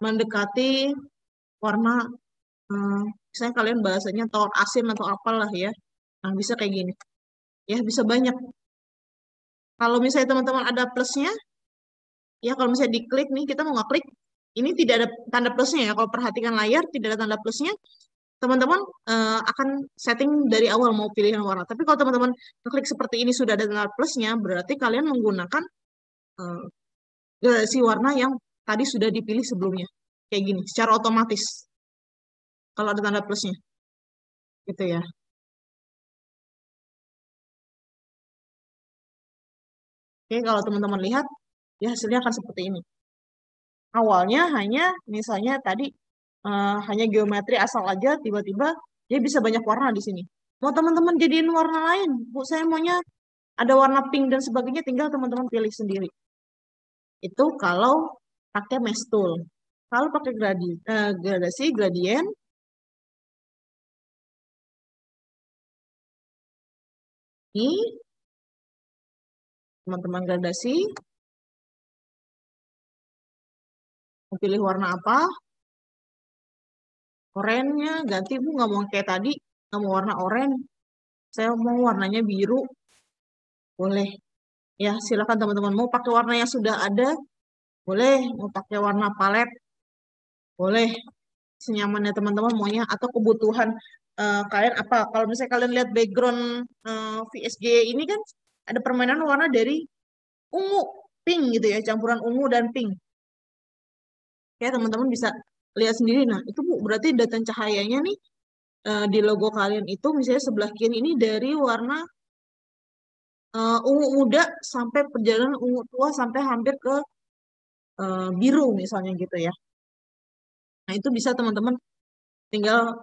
mendekati warna, misalnya kalian bahasanya telur asin atau apalah ya. Nah, bisa kayak gini. Ya, bisa banyak. Kalau misalnya teman-teman ada plusnya, ya kalau misalnya diklik nih, kita mau ngeklik, ini tidak ada tanda plusnya ya. Kalau perhatikan layar, tidak ada tanda plusnya. teman-teman akan setting dari awal mau pilihan warna. Tapi kalau teman-teman klik seperti ini sudah ada tanda plusnya, berarti kalian menggunakan eh, gradasi warna yang tadi sudah dipilih sebelumnya. Kayak gini, secara otomatis. Kalau ada tanda plusnya. Gitu ya. Oke, kalau teman-teman lihat, ya hasilnya akan seperti ini. Awalnya hanya, misalnya tadi, hanya geometri asal aja, tiba-tiba dia bisa banyak warna di sini. Mau teman-teman jadiin warna lain, Bu, saya maunya ada warna pink dan sebagainya, tinggal teman-teman pilih sendiri. Itu kalau pakai mesh tool. Kalau pakai gradasi, gradient, ini teman-teman gradasi, mau pilih warna apa, oranye ganti, Bu, nggak mau kayak tadi, nggak mau warna oranye, saya mau warnanya biru, boleh. Ya, silakan teman-teman. Mau pakai warna yang sudah ada, boleh. Mau pakai warna palet, boleh. Senyamannya teman-teman maunya. Atau kebutuhan kalian apa. Kalau misalnya kalian lihat background VSG ini kan, ada permainan warna dari ungu, pink gitu ya. Campuran ungu dan pink. Ya, teman-teman bisa lihat sendiri. Nah, itu Bu, berarti data cahayanya nih di logo kalian itu misalnya sebelah kiri ini dari warna ungu muda sampai perjalanan ungu tua sampai hampir ke biru misalnya gitu ya. Nah, itu bisa teman-teman tinggal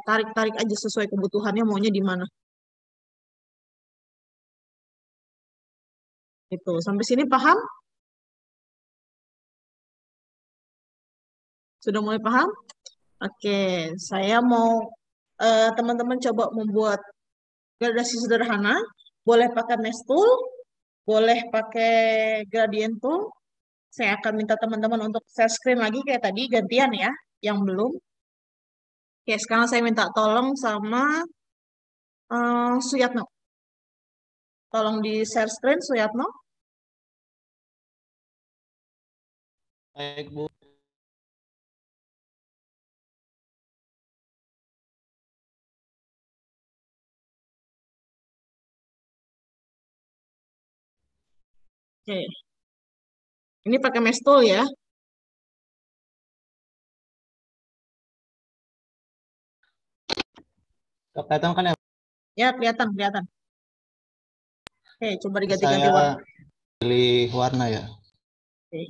tarik-tarik aja sesuai kebutuhannya maunya di mana. Itu. Sampai sini paham? Sudah mulai paham? Oke, saya mau teman-teman coba membuat gradasi sederhana. Boleh pakai mesh tool, boleh pakai gradient tool. Saya akan minta teman-teman untuk share screen lagi kayak tadi, gantian ya, yang belum. Oke, sekarang saya minta tolong sama Suyatno. Tolong di share screen, Suyatno. Baik, Bu. Oke. Ini pakai mesh tool ya. Kelihatan kan ya? Ya, kelihatan, kelihatan. Oke, coba diganti-ganti Saya warna. pilih warna ya. Oke.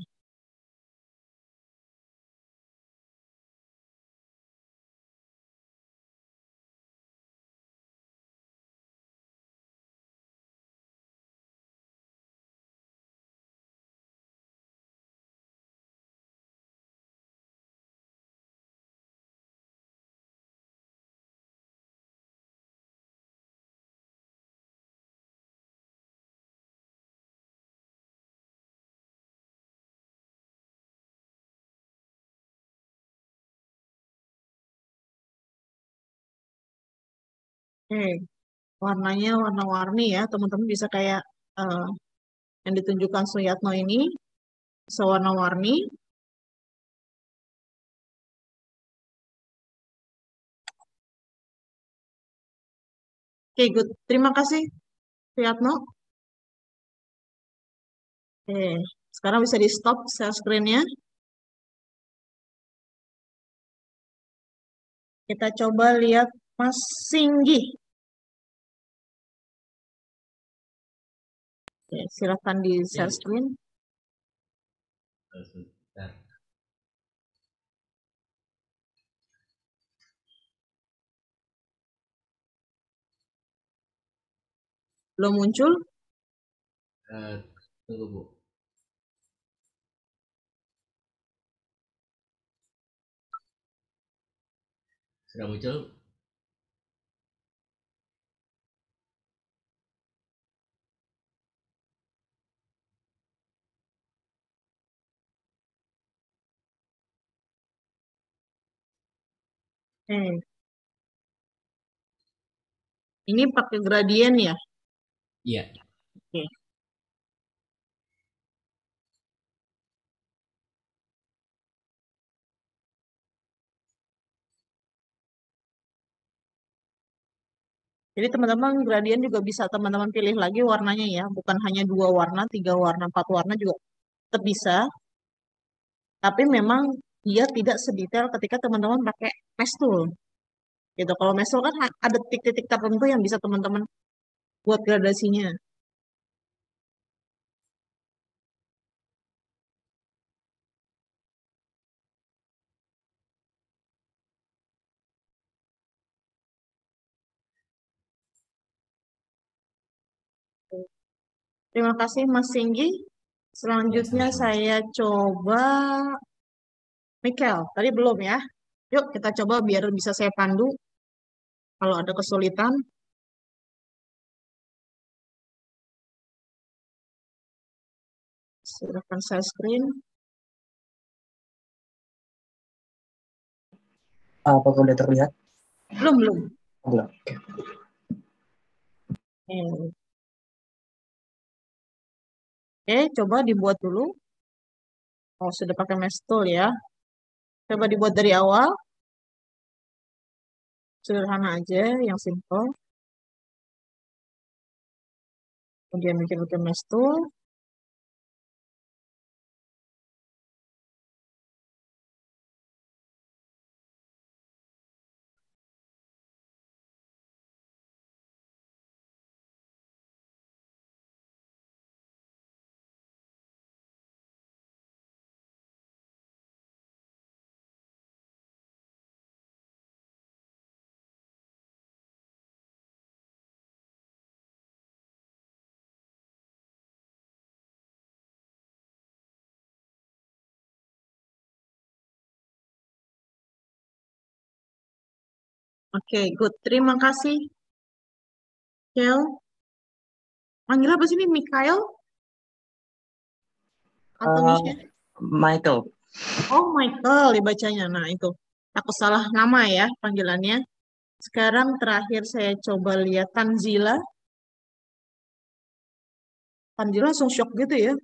Oke, warnanya warna-warni ya. Teman-teman bisa kayak eh, yang ditunjukkan Suyatno ini, sewarna-warni. Oke, good. Terima kasih, Suyatno. Oke, sekarang bisa di-stop share screen-nya. Kita coba lihat Mas Singgi. Oke, silakan di share screen. Belum muncul? Tunggu, Bu. Sudah muncul? Oke, ini pakai gradient ya? Iya. Oke. Jadi teman-teman gradien juga bisa teman-teman pilih lagi warnanya ya, bukan hanya 2 warna, 3 warna, 4 warna juga tetap bisa. Tapi memang dia tidak sedetail ketika teman-teman pakai mesh tool. Gitu. Kalau mesh tool kan ada titik-titik tertentu yang bisa teman-teman buat gradasinya. Terima kasih Mas Singgi. Selanjutnya sama-sama. saya coba Mikel. Tadi belum ya. Yuk kita coba biar bisa saya pandu kalau ada kesulitan. Silakan saya screen. Apakah udah terlihat? Belum. Belum. Oke, coba dibuat dulu. Oh, sudah pakai mesh tool ya. Coba dibuat dari awal. Sederhana aja, yang simple. Kemudian bikin mesh tool. Oke, good. Terima kasih. Michael. Manggil apa sih ini? Mikael? Atau Michelle? Michael. Oh, Michael dibacanya. Nah, itu. Aku salah nama ya panggilannya. Sekarang terakhir saya coba lihat Tanzila. Tanzila langsung shock gitu ya.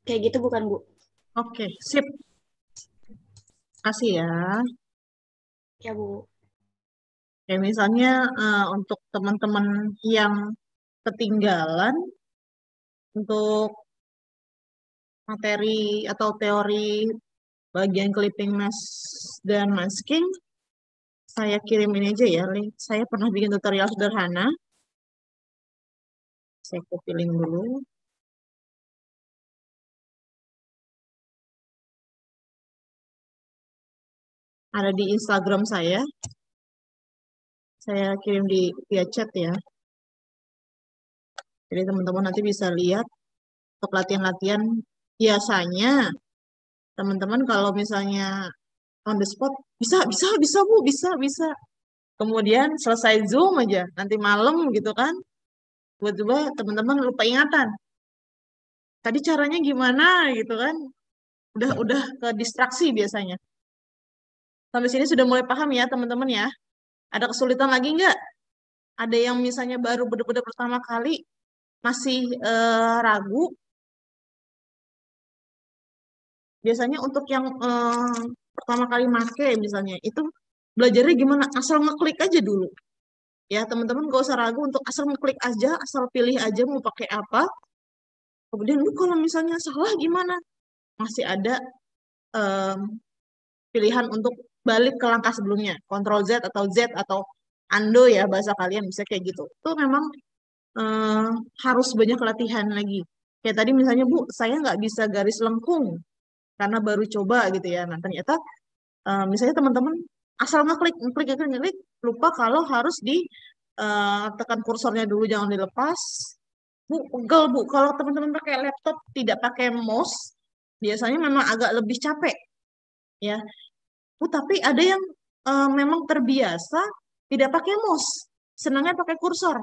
Kayak gitu bukan, Bu? Oke, sip. Kasih ya. Ya, Bu. Ya, misalnya untuk teman-teman yang ketinggalan untuk materi atau teori bagian clipping mask dan masking, saya kirimin aja ya link. Saya pernah bikin tutorial sederhana. Saya copy link dulu. Ada di Instagram saya. Saya kirim via chat ya. Jadi teman-teman nanti bisa lihat untuk latihan-latihan. Biasanya teman-teman kalau misalnya on the spot, bisa Bu, bisa. Kemudian selesai Zoom aja, nanti malam gitu kan. Tiba-tiba teman-teman lupa ingatan. Tadi caranya gimana gitu kan. Udah ke distraksi biasanya. Sampai sini sudah mulai paham ya teman-teman ya. Ada kesulitan lagi nggak? Ada yang misalnya baru benar-benar pertama kali masih ragu. Biasanya untuk yang pertama kali make misalnya itu belajarnya gimana? Asal ngeklik aja dulu. Ya teman-teman gak usah ragu untuk asal ngeklik aja, asal pilih aja mau pakai apa. Kemudian lu kalau misalnya salah gimana? Masih ada pilihan untuk balik ke langkah sebelumnya. Ctrl Z atau undo ya bahasa kalian bisa kayak gitu. Itu memang harus banyak latihan lagi. Kayak tadi misalnya Bu, saya nggak bisa garis lengkung karena baru coba gitu ya. Nah ternyata misalnya teman-teman asal ngeklik, lupa kalau harus tekan kursornya dulu, jangan dilepas. Bu, pegel Bu, kalau teman-teman pakai laptop tidak pakai mouse, biasanya memang agak lebih capek. Ya, Bu, tapi ada yang memang terbiasa tidak pakai mouse, senangnya pakai kursor.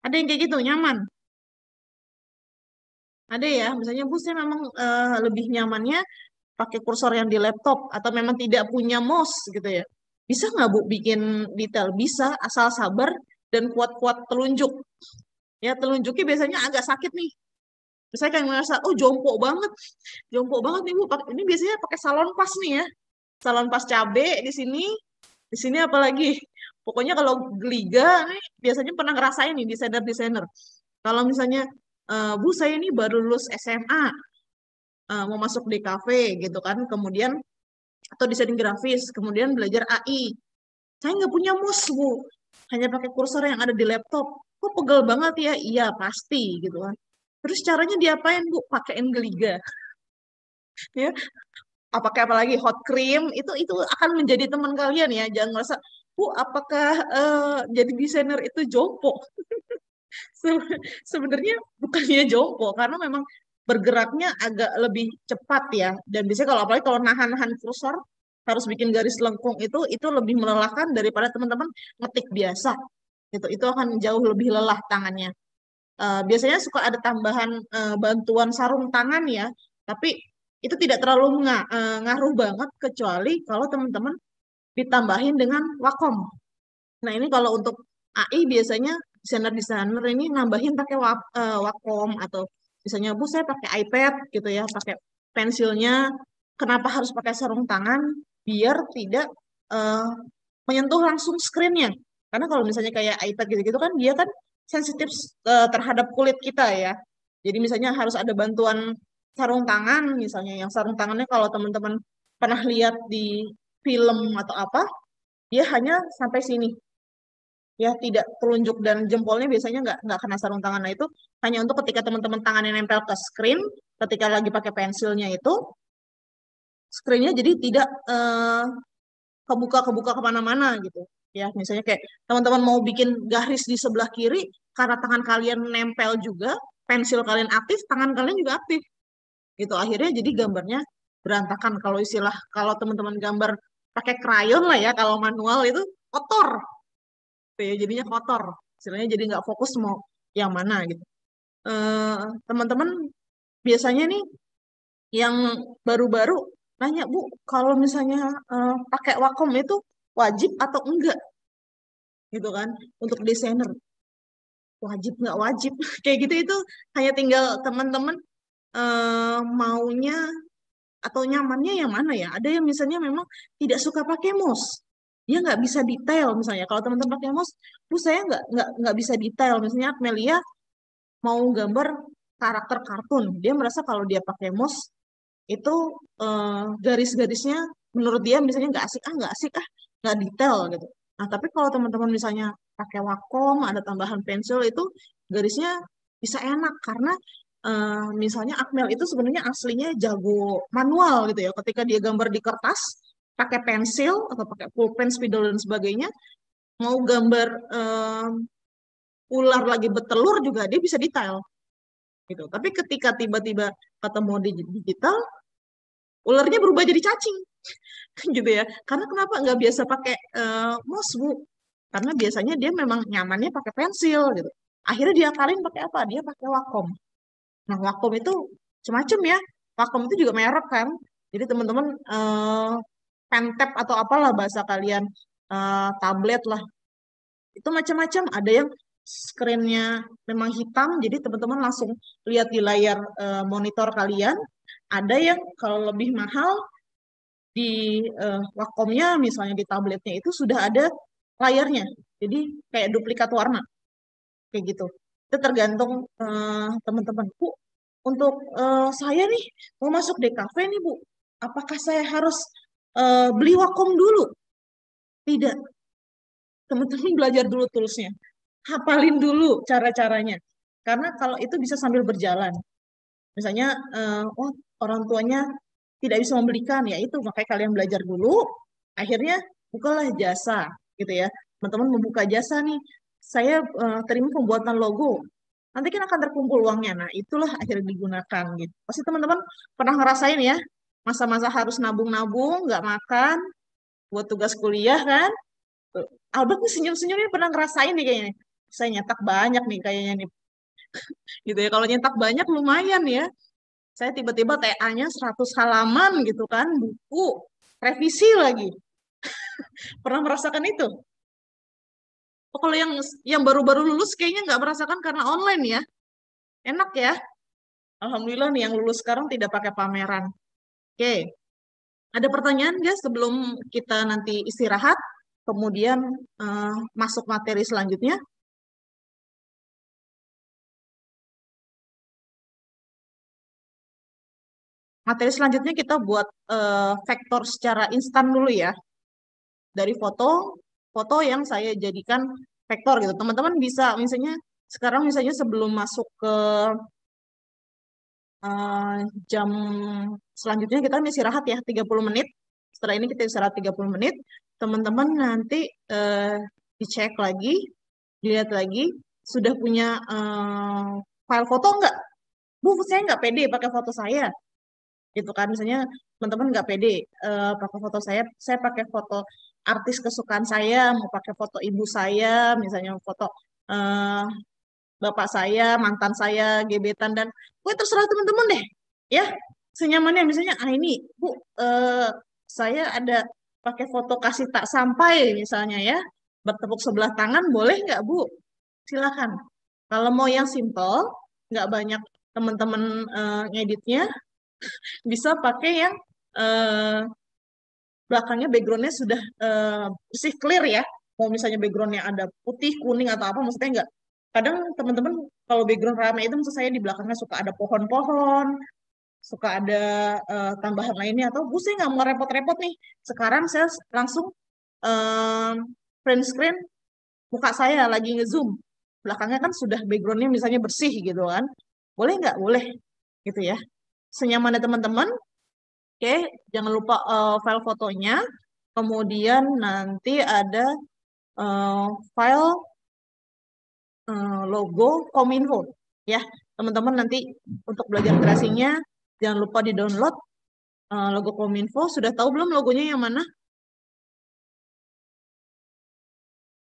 Ada yang kayak gitu, nyaman. Ada ya, misalnya Bu, saya memang lebih nyamannya pakai kursor yang di laptop atau memang tidak punya mouse gitu ya. Bisa nggak Bu bikin detail? Bisa, asal sabar dan kuat-kuat telunjuk. Ya, telunjuknya biasanya agak sakit nih. Saya kayak ngerasa, oh jompo banget. Jompo banget nih Bu. Ini biasanya pakai salon pas nih ya. Salon pas cabe di sini apalagi. Pokoknya kalau geliga nih biasanya pernah ngerasain nih desainer-desainer. Kalau misalnya Bu, saya ini baru lulus SMA, mau masuk di kafe gitu kan, kemudian atau desain grafis, kemudian belajar AI. Saya nggak punya mouse Bu, hanya pakai kursor yang ada di laptop. Kok pegel banget ya? Iya pasti gitu kan. Terus caranya diapain Bu? Pakein geliga. Ya, apa lagi hot cream itu akan menjadi teman kalian ya. Jangan merasa, Bu, apakah jadi desainer itu jompo? Sebenarnya bukannya jompo, karena memang bergeraknya agak lebih cepat ya. Dan biasanya kalau apalagi kalau nahan-nahan kursor harus bikin garis lengkung itu lebih melelahkan daripada teman-teman ngetik biasa. Itu akan jauh lebih lelah tangannya. Biasanya suka ada tambahan bantuan sarung tangan ya, tapi itu tidak terlalu ngaruh banget kecuali kalau teman-teman ditambahin dengan Wacom. Nah ini kalau untuk AI biasanya desainer-desainer ini nambahin pakai Wacom atau misalnya Bu saya pakai iPad gitu ya, pakai pensilnya. Kenapa harus pakai sarung tangan? Biar tidak menyentuh langsung screen-nya. Karena kalau misalnya kayak iPad gitu-gitu kan dia kan sensitif terhadap kulit kita ya. Jadi misalnya harus ada bantuan sarung tangan misalnya. Yang sarung tangannya kalau teman-teman pernah lihat di film atau apa, dia hanya sampai sini. Ya, tidak telunjuk dan jempolnya biasanya nggak kena sarung tangan. Nah, itu hanya untuk ketika teman-teman tangannya nempel ke screen, ketika lagi pakai pensilnya itu, screen-nya jadi tidak kebuka kemana-mana gitu. Ya, misalnya kayak teman-teman mau bikin garis di sebelah kiri, karena tangan kalian nempel juga, pensil kalian aktif, tangan kalian juga aktif. Gitu, akhirnya jadi gambarnya berantakan. Kalau teman-teman gambar pakai krayon lah ya, kalau manual itu kotor. Ya, jadinya kotor. Istilahnya jadi nggak fokus mau yang mana gitu. Teman-teman biasanya nih yang baru-baru nanya, Bu, kalau misalnya pakai Wacom itu wajib atau enggak? Gitu kan, untuk desainer. Wajib nggak wajib? Kayak gitu itu hanya tinggal teman-teman maunya atau nyamannya yang mana ya? Ada yang misalnya memang tidak suka pakai mouse. Dia nggak bisa detail misalnya. Kalau teman-teman pakai mouse, Bu saya nggak bisa detail. Misalnya Melia mau gambar karakter kartun, dia merasa kalau dia pakai mouse itu garis-garisnya menurut dia misalnya nggak asik nggak detail gitu. Nah tapi kalau teman-teman misalnya pakai Wacom ada tambahan pensil itu garisnya bisa enak karena misalnya Akmel itu sebenarnya aslinya jago manual gitu ya. Ketika dia gambar di kertas pakai pensil atau pakai pulpen, spidol dan sebagainya, mau gambar ular lagi bertelur juga dia bisa detail gitu. Tapi ketika tiba-tiba ketemu di digital, ularnya berubah jadi cacing gitu ya. Karena kenapa nggak biasa pakai mouse Bu? Karena biasanya dia memang nyamannya pakai pensil gitu. Akhirnya dia akalin pakai apa? Dia pakai Wacom. Nah Wacom itu macam-macam ya. Wacom itu juga merek kan. Jadi teman-teman Pentap atau apalah bahasa kalian, tablet lah. Itu macam-macam. Ada yang screen-nya memang hitam, jadi teman-teman langsung lihat di layar monitor kalian. Ada yang kalau lebih mahal, di Wacom-nya misalnya di tabletnya itu sudah ada layarnya. Jadi kayak duplikat warna. Kayak gitu. Itu tergantung teman-teman. Bu, untuk saya nih mau masuk DKV nih Bu, apakah saya harus beli Wacom dulu? Tidak. Teman-teman belajar dulu toolsnya. Hafalin dulu cara-caranya. Karena kalau itu bisa sambil berjalan. Misalnya, oh orang tuanya tidak bisa membelikan, ya itu makanya kalian belajar dulu. Akhirnya bukalah jasa, gitu ya. Teman-teman membuka jasa nih. Saya terima pembuatan logo. Nanti kan akan terkumpul uangnya. Nah, itulah akhirnya digunakan gitu. Pasti teman-teman pernah ngerasain ya, masa-masa harus nabung-nabung, nggak makan, buat tugas kuliah kan. Albert nih senyum-senyumnya pernah ngerasain nih kayaknya. Saya nyetak banyak nih kayaknya nih. Gitu ya. Kalau nyetak banyak lumayan ya. Saya tiba-tiba TA-nya 100 halaman gitu kan, buku, revisi lagi. Pernah merasakan itu? Oh, kalau yang baru-baru lulus kayaknya nggak merasakan karena online ya. Enak ya. Alhamdulillah nih yang lulus sekarang tidak pakai pameran. Oke. Ada pertanyaan guys sebelum kita nanti istirahat, kemudian masuk materi selanjutnya? Materi selanjutnya kita buat vektor secara instan dulu ya. Dari foto yang saya jadikan vektor gitu. Teman-teman bisa misalnya sekarang misalnya sebelum masuk ke jam selanjutnya kita istirahat ya 30 menit. Setelah ini kita istirahat 30 menit. Teman-teman nanti dicek lagi, dilihat lagi, sudah punya file foto enggak? Bu, saya nggak pede pakai foto saya. Gitu kan, misalnya teman-teman nggak pede pakai foto saya pakai foto artis kesukaan saya, mau pakai foto ibu saya, misalnya foto bapak saya, mantan saya, gebetan, dan terserah teman-teman deh, ya, senyamannya. Misalnya, ini, Bu, saya ada pakai foto kasih tak sampai, misalnya ya, bertepuk sebelah tangan, boleh nggak, Bu? Silakan. Kalau mau yang simple, nggak banyak teman-teman ngeditnya, bisa pakai yang belakangnya backgroundnya sudah bersih clear ya. Mau misalnya backgroundnya ada putih, kuning atau apa, maksudnya enggak. Kadang teman-teman kalau background ramai itu maksud saya di belakangnya suka ada pohon-pohon, suka ada tambahan lainnya, atau Bu saya nggak mau repot-repot nih. Sekarang saya langsung print screen muka saya lagi nge-zoom. Belakangnya kan sudah backgroundnya misalnya bersih gitu kan. Boleh nggak? Boleh gitu ya. Senyamannya teman-teman. Oke, jangan lupa file fotonya. Kemudian nanti ada file logo Kominfo. Ya, teman-teman nanti untuk belajar tracingnya jangan lupa di-download logo Kominfo. Sudah tahu belum logonya yang mana?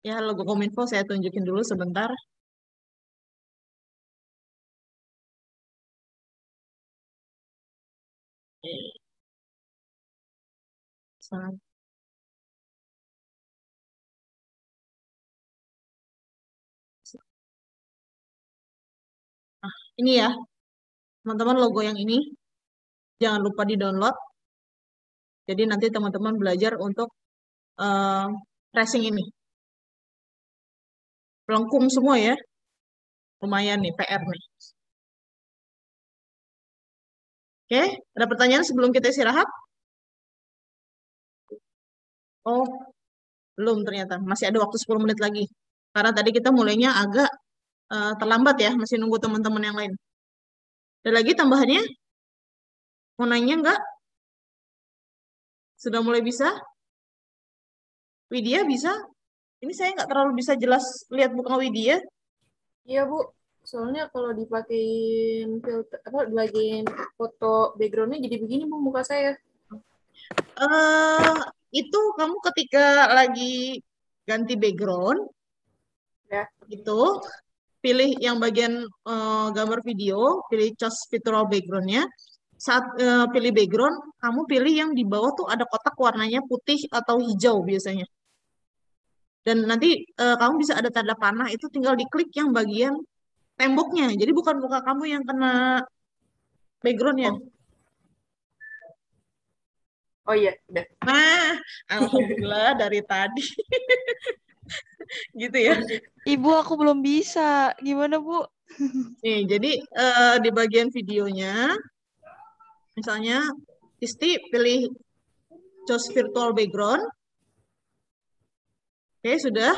Ya, logo Kominfo saya tunjukin dulu sebentar. Nah, ini ya, teman-teman logo yang ini jangan lupa di-download. Jadi nanti teman-teman belajar untuk tracing ini. Melengkung semua ya. Lumayan nih, PR nih. Oke, ada pertanyaan sebelum kita istirahat? Oh, belum ternyata. Masih ada waktu 10 menit lagi. Karena tadi kita mulainya agak terlambat ya, masih nunggu teman-teman yang lain. Ada lagi tambahannya? Mau nanya enggak? Sudah mulai bisa? Widya bisa? Ini saya nggak terlalu bisa jelas lihat muka Widya. Iya, Bu. Soalnya kalau dipakein filter dipakein foto backgroundnya jadi begini, Bu, muka saya. Itu kamu ketika lagi ganti background, ya, itu pilih yang bagian gambar video, pilih choose virtual background-nya. Saat pilih background, kamu pilih yang di bawah tuh ada kotak warnanya putih atau hijau biasanya. Dan nanti kamu bisa ada tanda panah, itu tinggal diklik yang bagian temboknya. Jadi bukan muka kamu yang kena background-nya. Oh iya, udah. Nah, alhamdulillah dari tadi. Gitu ya. Ibu, aku belum bisa. Gimana, Bu? Nih, jadi di bagian videonya, misalnya, Isti pilih choose virtual background. Oke, sudah.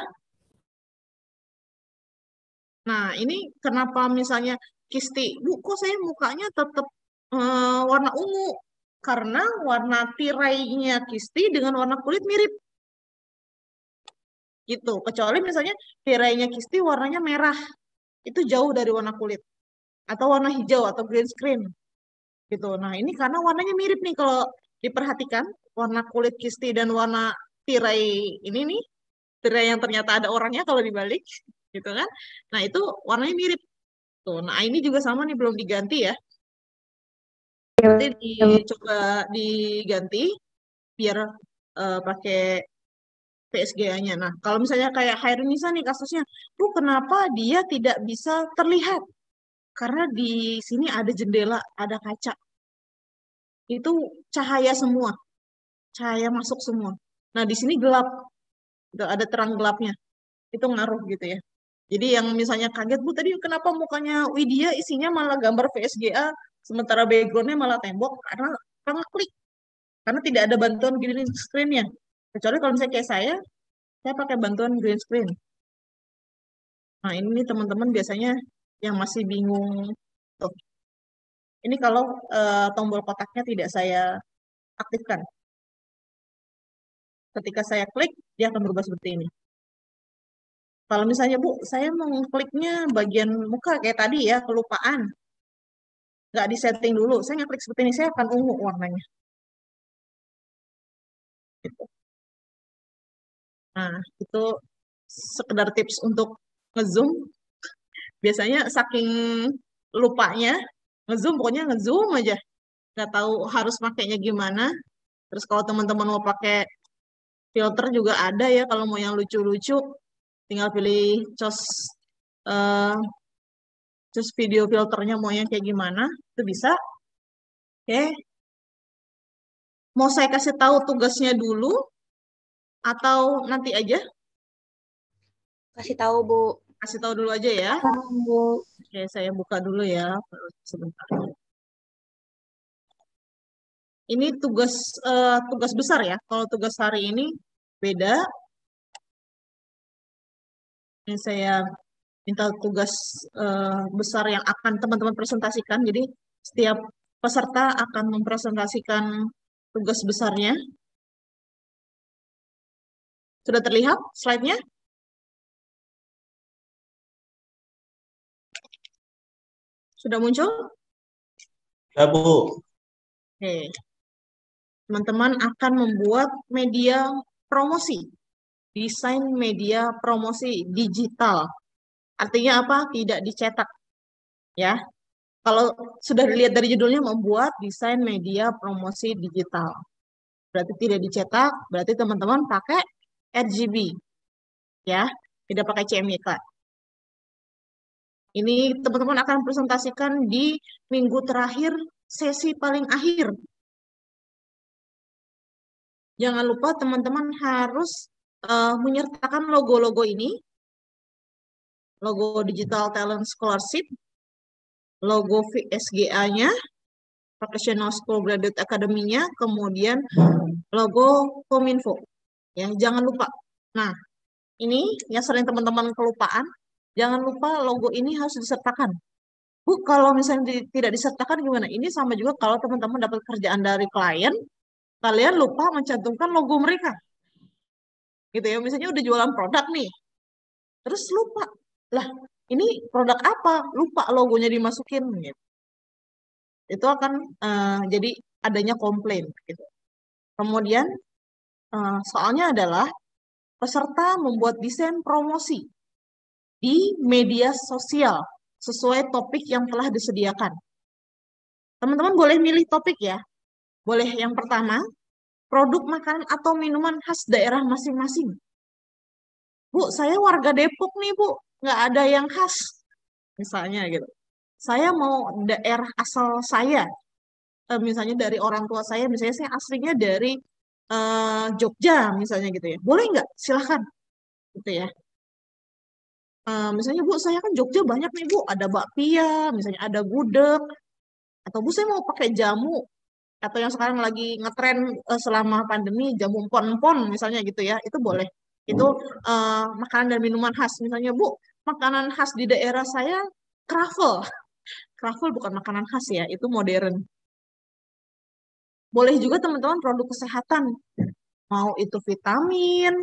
Nah, ini kenapa misalnya Kisti, Bu, kok saya mukanya tetap warna ungu? Karena warna tirainya Kisti dengan warna kulit mirip. Gitu. Kecuali misalnya tirainya Kisti warnanya merah. Itu jauh dari warna kulit. Atau warna hijau atau green screen. Gitu. Nah, ini karena warnanya mirip nih kalau diperhatikan. Warna kulit Kisti dan warna tirai ini nih. Tirai yang ternyata ada orangnya kalau dibalik. gitu kan. Nah, itu warnanya mirip. Tuh, nah ini juga sama nih, belum diganti ya. Nanti dicoba diganti biar pakai PSGA-nya. Nah, kalau misalnya kayak Hairunisa nih kasusnya, tuh kenapa dia tidak bisa terlihat? Karena di sini ada jendela, ada kaca. Itu cahaya semua, cahaya masuk semua. Nah, di sini gelap, ada terang gelapnya. Itu ngaruh gitu ya. Jadi yang misalnya kaget, Bu, tadi kenapa mukanya Widya isinya malah gambar VSGA, sementara background-nya malah tembok, karena klik. Karena tidak ada bantuan green screen-nya. Kecuali kalau misalnya kayak saya pakai bantuan green screen. Nah, ini teman-teman biasanya yang masih bingung. Tuh. Ini kalau tombol kotaknya tidak saya aktifkan. Ketika saya klik, dia akan berubah seperti ini. Kalau misalnya, Bu, saya mau ngekliknya bagian muka kayak tadi ya, kelupaan. Nggak disetting dulu. Saya ngeklik seperti ini, saya akan ungu warnanya. Gitu. Nah, itu sekedar tips untuk ngezoom. Biasanya saking lupanya, ngezoom, pokoknya ngezoom aja. Nggak tahu harus pakainya gimana. Terus kalau teman-teman mau pakai filter juga ada ya, kalau mau yang lucu-lucu, tinggal pilih cus video filternya mau yang kayak gimana, itu bisa. Oke. Mau saya kasih tahu tugasnya dulu, atau nanti aja? Kasih tahu, Bu. Kasih tahu dulu aja ya. Bu. Oke, saya buka dulu ya, sebentar. Ini tugas besar ya. Kalau tugas hari ini beda. Ini saya minta tugas besar yang akan teman-teman presentasikan. Jadi setiap peserta akan mempresentasikan tugas besarnya. Sudah terlihat slide-nya? Sudah muncul? Ya, Bu. Oke. Teman-teman akan membuat media promosi. Desain media promosi digital. Artinya apa? Tidak dicetak. Ya. Kalau sudah dilihat dari judulnya, membuat desain media promosi digital. Berarti tidak dicetak, berarti teman-teman pakai RGB. Ya, tidak pakai CMYK. Ini teman-teman akan presentasikan di minggu terakhir, sesi paling akhir. Jangan lupa teman-teman harus menyertakan logo-logo ini. Logo Digital Talent Scholarship, logo VSGA-nya, Professional School Graduate Academy-nya, kemudian logo Kominfo. Ya, jangan lupa. Nah, ini yang sering teman-teman kelupaan, jangan lupa logo ini harus disertakan. Bu, kalau misalnya tidak disertakan gimana? Ini sama juga kalau teman-teman dapat kerjaan dari klien, kalian lupa mencantumkan logo mereka. Gitu ya, misalnya udah jualan produk nih. Terus lupa. Lah, ini produk apa? Lupa logonya dimasukin gitu. Itu akan jadi adanya komplain gitu. Kemudian soalnya adalah peserta membuat desain promosi di media sosial sesuai topik yang telah disediakan. Teman-teman boleh milih topik ya. Boleh yang pertama, produk makanan atau minuman khas daerah masing-masing. Bu, saya warga Depok nih, Bu. Nggak ada yang khas. Misalnya gitu. Saya mau daerah asal saya. Misalnya dari orang tua saya, misalnya saya aslinya dari Jogja, misalnya gitu ya. Boleh nggak? Silahkan. Gitu ya. Misalnya, Bu, saya kan Jogja banyak nih, Bu. Ada bakpia, misalnya ada gudeg. Atau, Bu, saya mau pakai jamu. Atau yang sekarang lagi ngetren selama pandemi, jamu empon-empon misalnya gitu ya. Itu boleh. Itu makanan dan minuman khas. Misalnya, Bu, makanan khas di daerah saya, kravel. Kravel bukan makanan khas ya, itu modern. Boleh juga teman-teman produk kesehatan. Mau itu vitamin,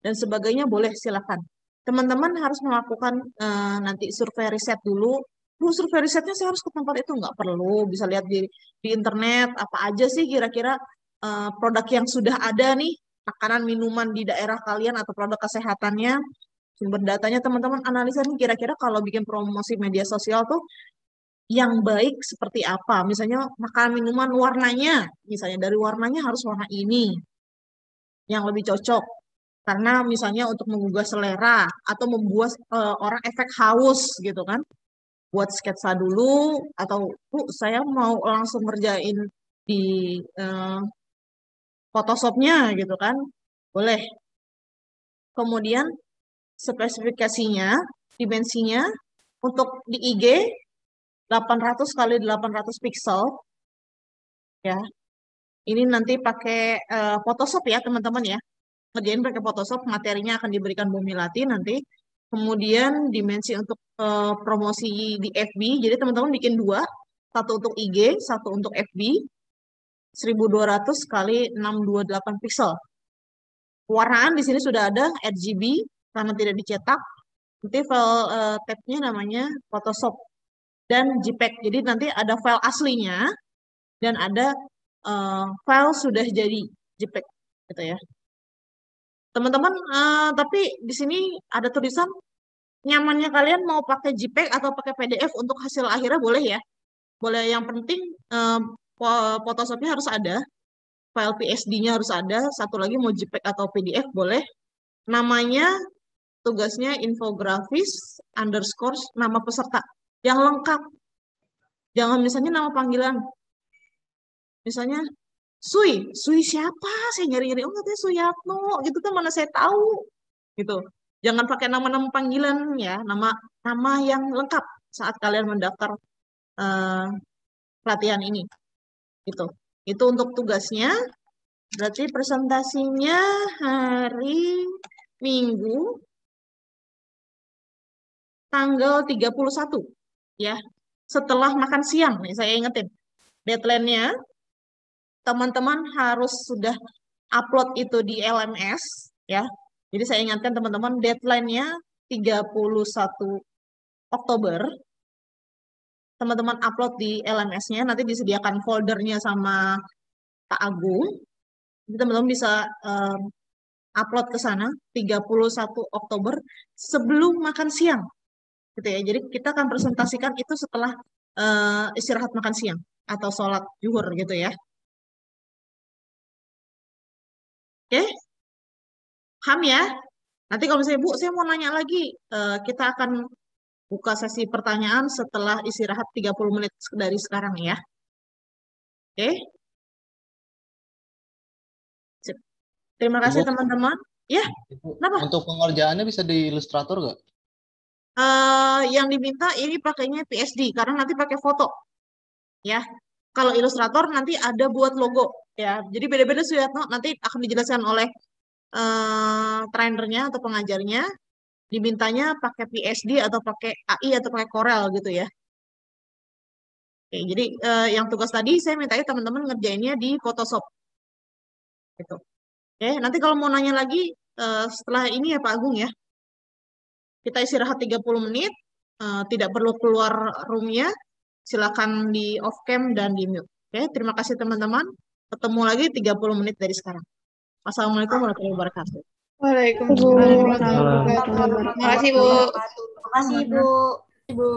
dan sebagainya boleh, silakan. Teman-teman harus melakukan nanti survei riset dulu. Bu, survei risetnya saya harus ke tempat itu? Nggak perlu, bisa lihat di internet, apa aja sih kira-kira produk yang sudah ada nih, makanan, minuman di daerah kalian atau produk kesehatannya. Sumber datanya teman-teman analisa nih kira-kira kalau bikin promosi media sosial tuh yang baik seperti apa. Misalnya makanan minuman warnanya, misalnya dari warnanya harus warna ini yang lebih cocok. Karena misalnya untuk menggugah selera atau membuat orang efek haus gitu kan. Buat sketsa dulu atau Bu, saya mau langsung ngerjain di Photoshop-nya gitu kan. Boleh. Kemudian spesifikasinya, dimensinya untuk di IG 800 kali 800 pixel ya. Ini nanti pakai Photoshop ya teman-teman ya. Ngerjain pakai Photoshop, materinya akan diberikan Bu Milati nanti. Kemudian dimensi untuk promosi di FB. Jadi teman-teman bikin dua, satu untuk IG, satu untuk FB. 1200 kali 628 pixel. Warnaan di sini sudah ada RGB karena tidak dicetak. Nanti file tab-nya namanya Photoshop dan JPEG. Jadi nanti ada file aslinya dan ada file sudah jadi JPEG gitu ya. Teman-teman, tapi di sini ada tulisan nyamannya kalian mau pakai JPEG atau pakai PDF untuk hasil akhirnya boleh ya. Boleh, yang penting Photoshop-nya harus ada, file PSD-nya harus ada, satu lagi mau JPEG atau PDF boleh. Namanya, tugasnya infografis underscore nama peserta yang lengkap. Jangan misalnya nama panggilan. Misalnya Sui siapa? Saya nyari-nyari, oh katanya Suyatno, gitu kan mana saya tahu, gitu. Jangan pakai nama-nama panggilan ya, nama yang lengkap saat kalian mendaftar pelatihan ini, gitu. Itu untuk tugasnya. Berarti presentasinya hari Minggu, tanggal 31, ya. Setelah makan siang, nih saya ingetin, deadline-nya teman-teman harus sudah upload itu di LMS ya. Jadi saya ingatkan teman-teman deadline-nya 31 Oktober. Teman-teman upload di LMS-nya, nanti disediakan foldernya sama Pak Agung. Jadi teman-teman bisa upload ke sana 31 Oktober sebelum makan siang. Gitu ya. Jadi kita akan presentasikan itu setelah istirahat makan siang atau sholat zuhur gitu ya. Oke, paham ya? Nanti kalau misalnya Bu, saya mau nanya lagi, kita akan buka sesi pertanyaan setelah istirahat 30 menit dari sekarang ya. Oke. Sip. Terima kasih Ibu, teman-teman. Ya, Ibu, kenapa? untuk pengerjaannya bisa di Illustrator nggak? Yang diminta ini pakainya PSD karena nanti pakai foto. Ya. Kalau Illustrator nanti ada buat logo ya. Jadi beda-beda Suyatno, nanti akan dijelaskan oleh trainernya atau pengajarnya. Dimintanya pakai PSD atau pakai AI atau pakai Corel gitu ya. Oke, jadi yang tugas tadi saya mintanya teman-teman ngerjainnya di Photoshop. Gitu. Oke, nanti kalau mau nanya lagi setelah ini ya Pak Agung ya. Kita istirahat 30 menit, tidak perlu keluar room-nya. Silakan di off cam dan di mute. Oke, terima kasih teman-teman. Ketemu lagi 30 menit dari sekarang. Wassalamualaikum warahmatullahi wabarakatuh. Waalaikumsalam warahmatullahi Salam. wabarakatuh. Terima kasih, Bu. Terima kasih, Bu. Ibu.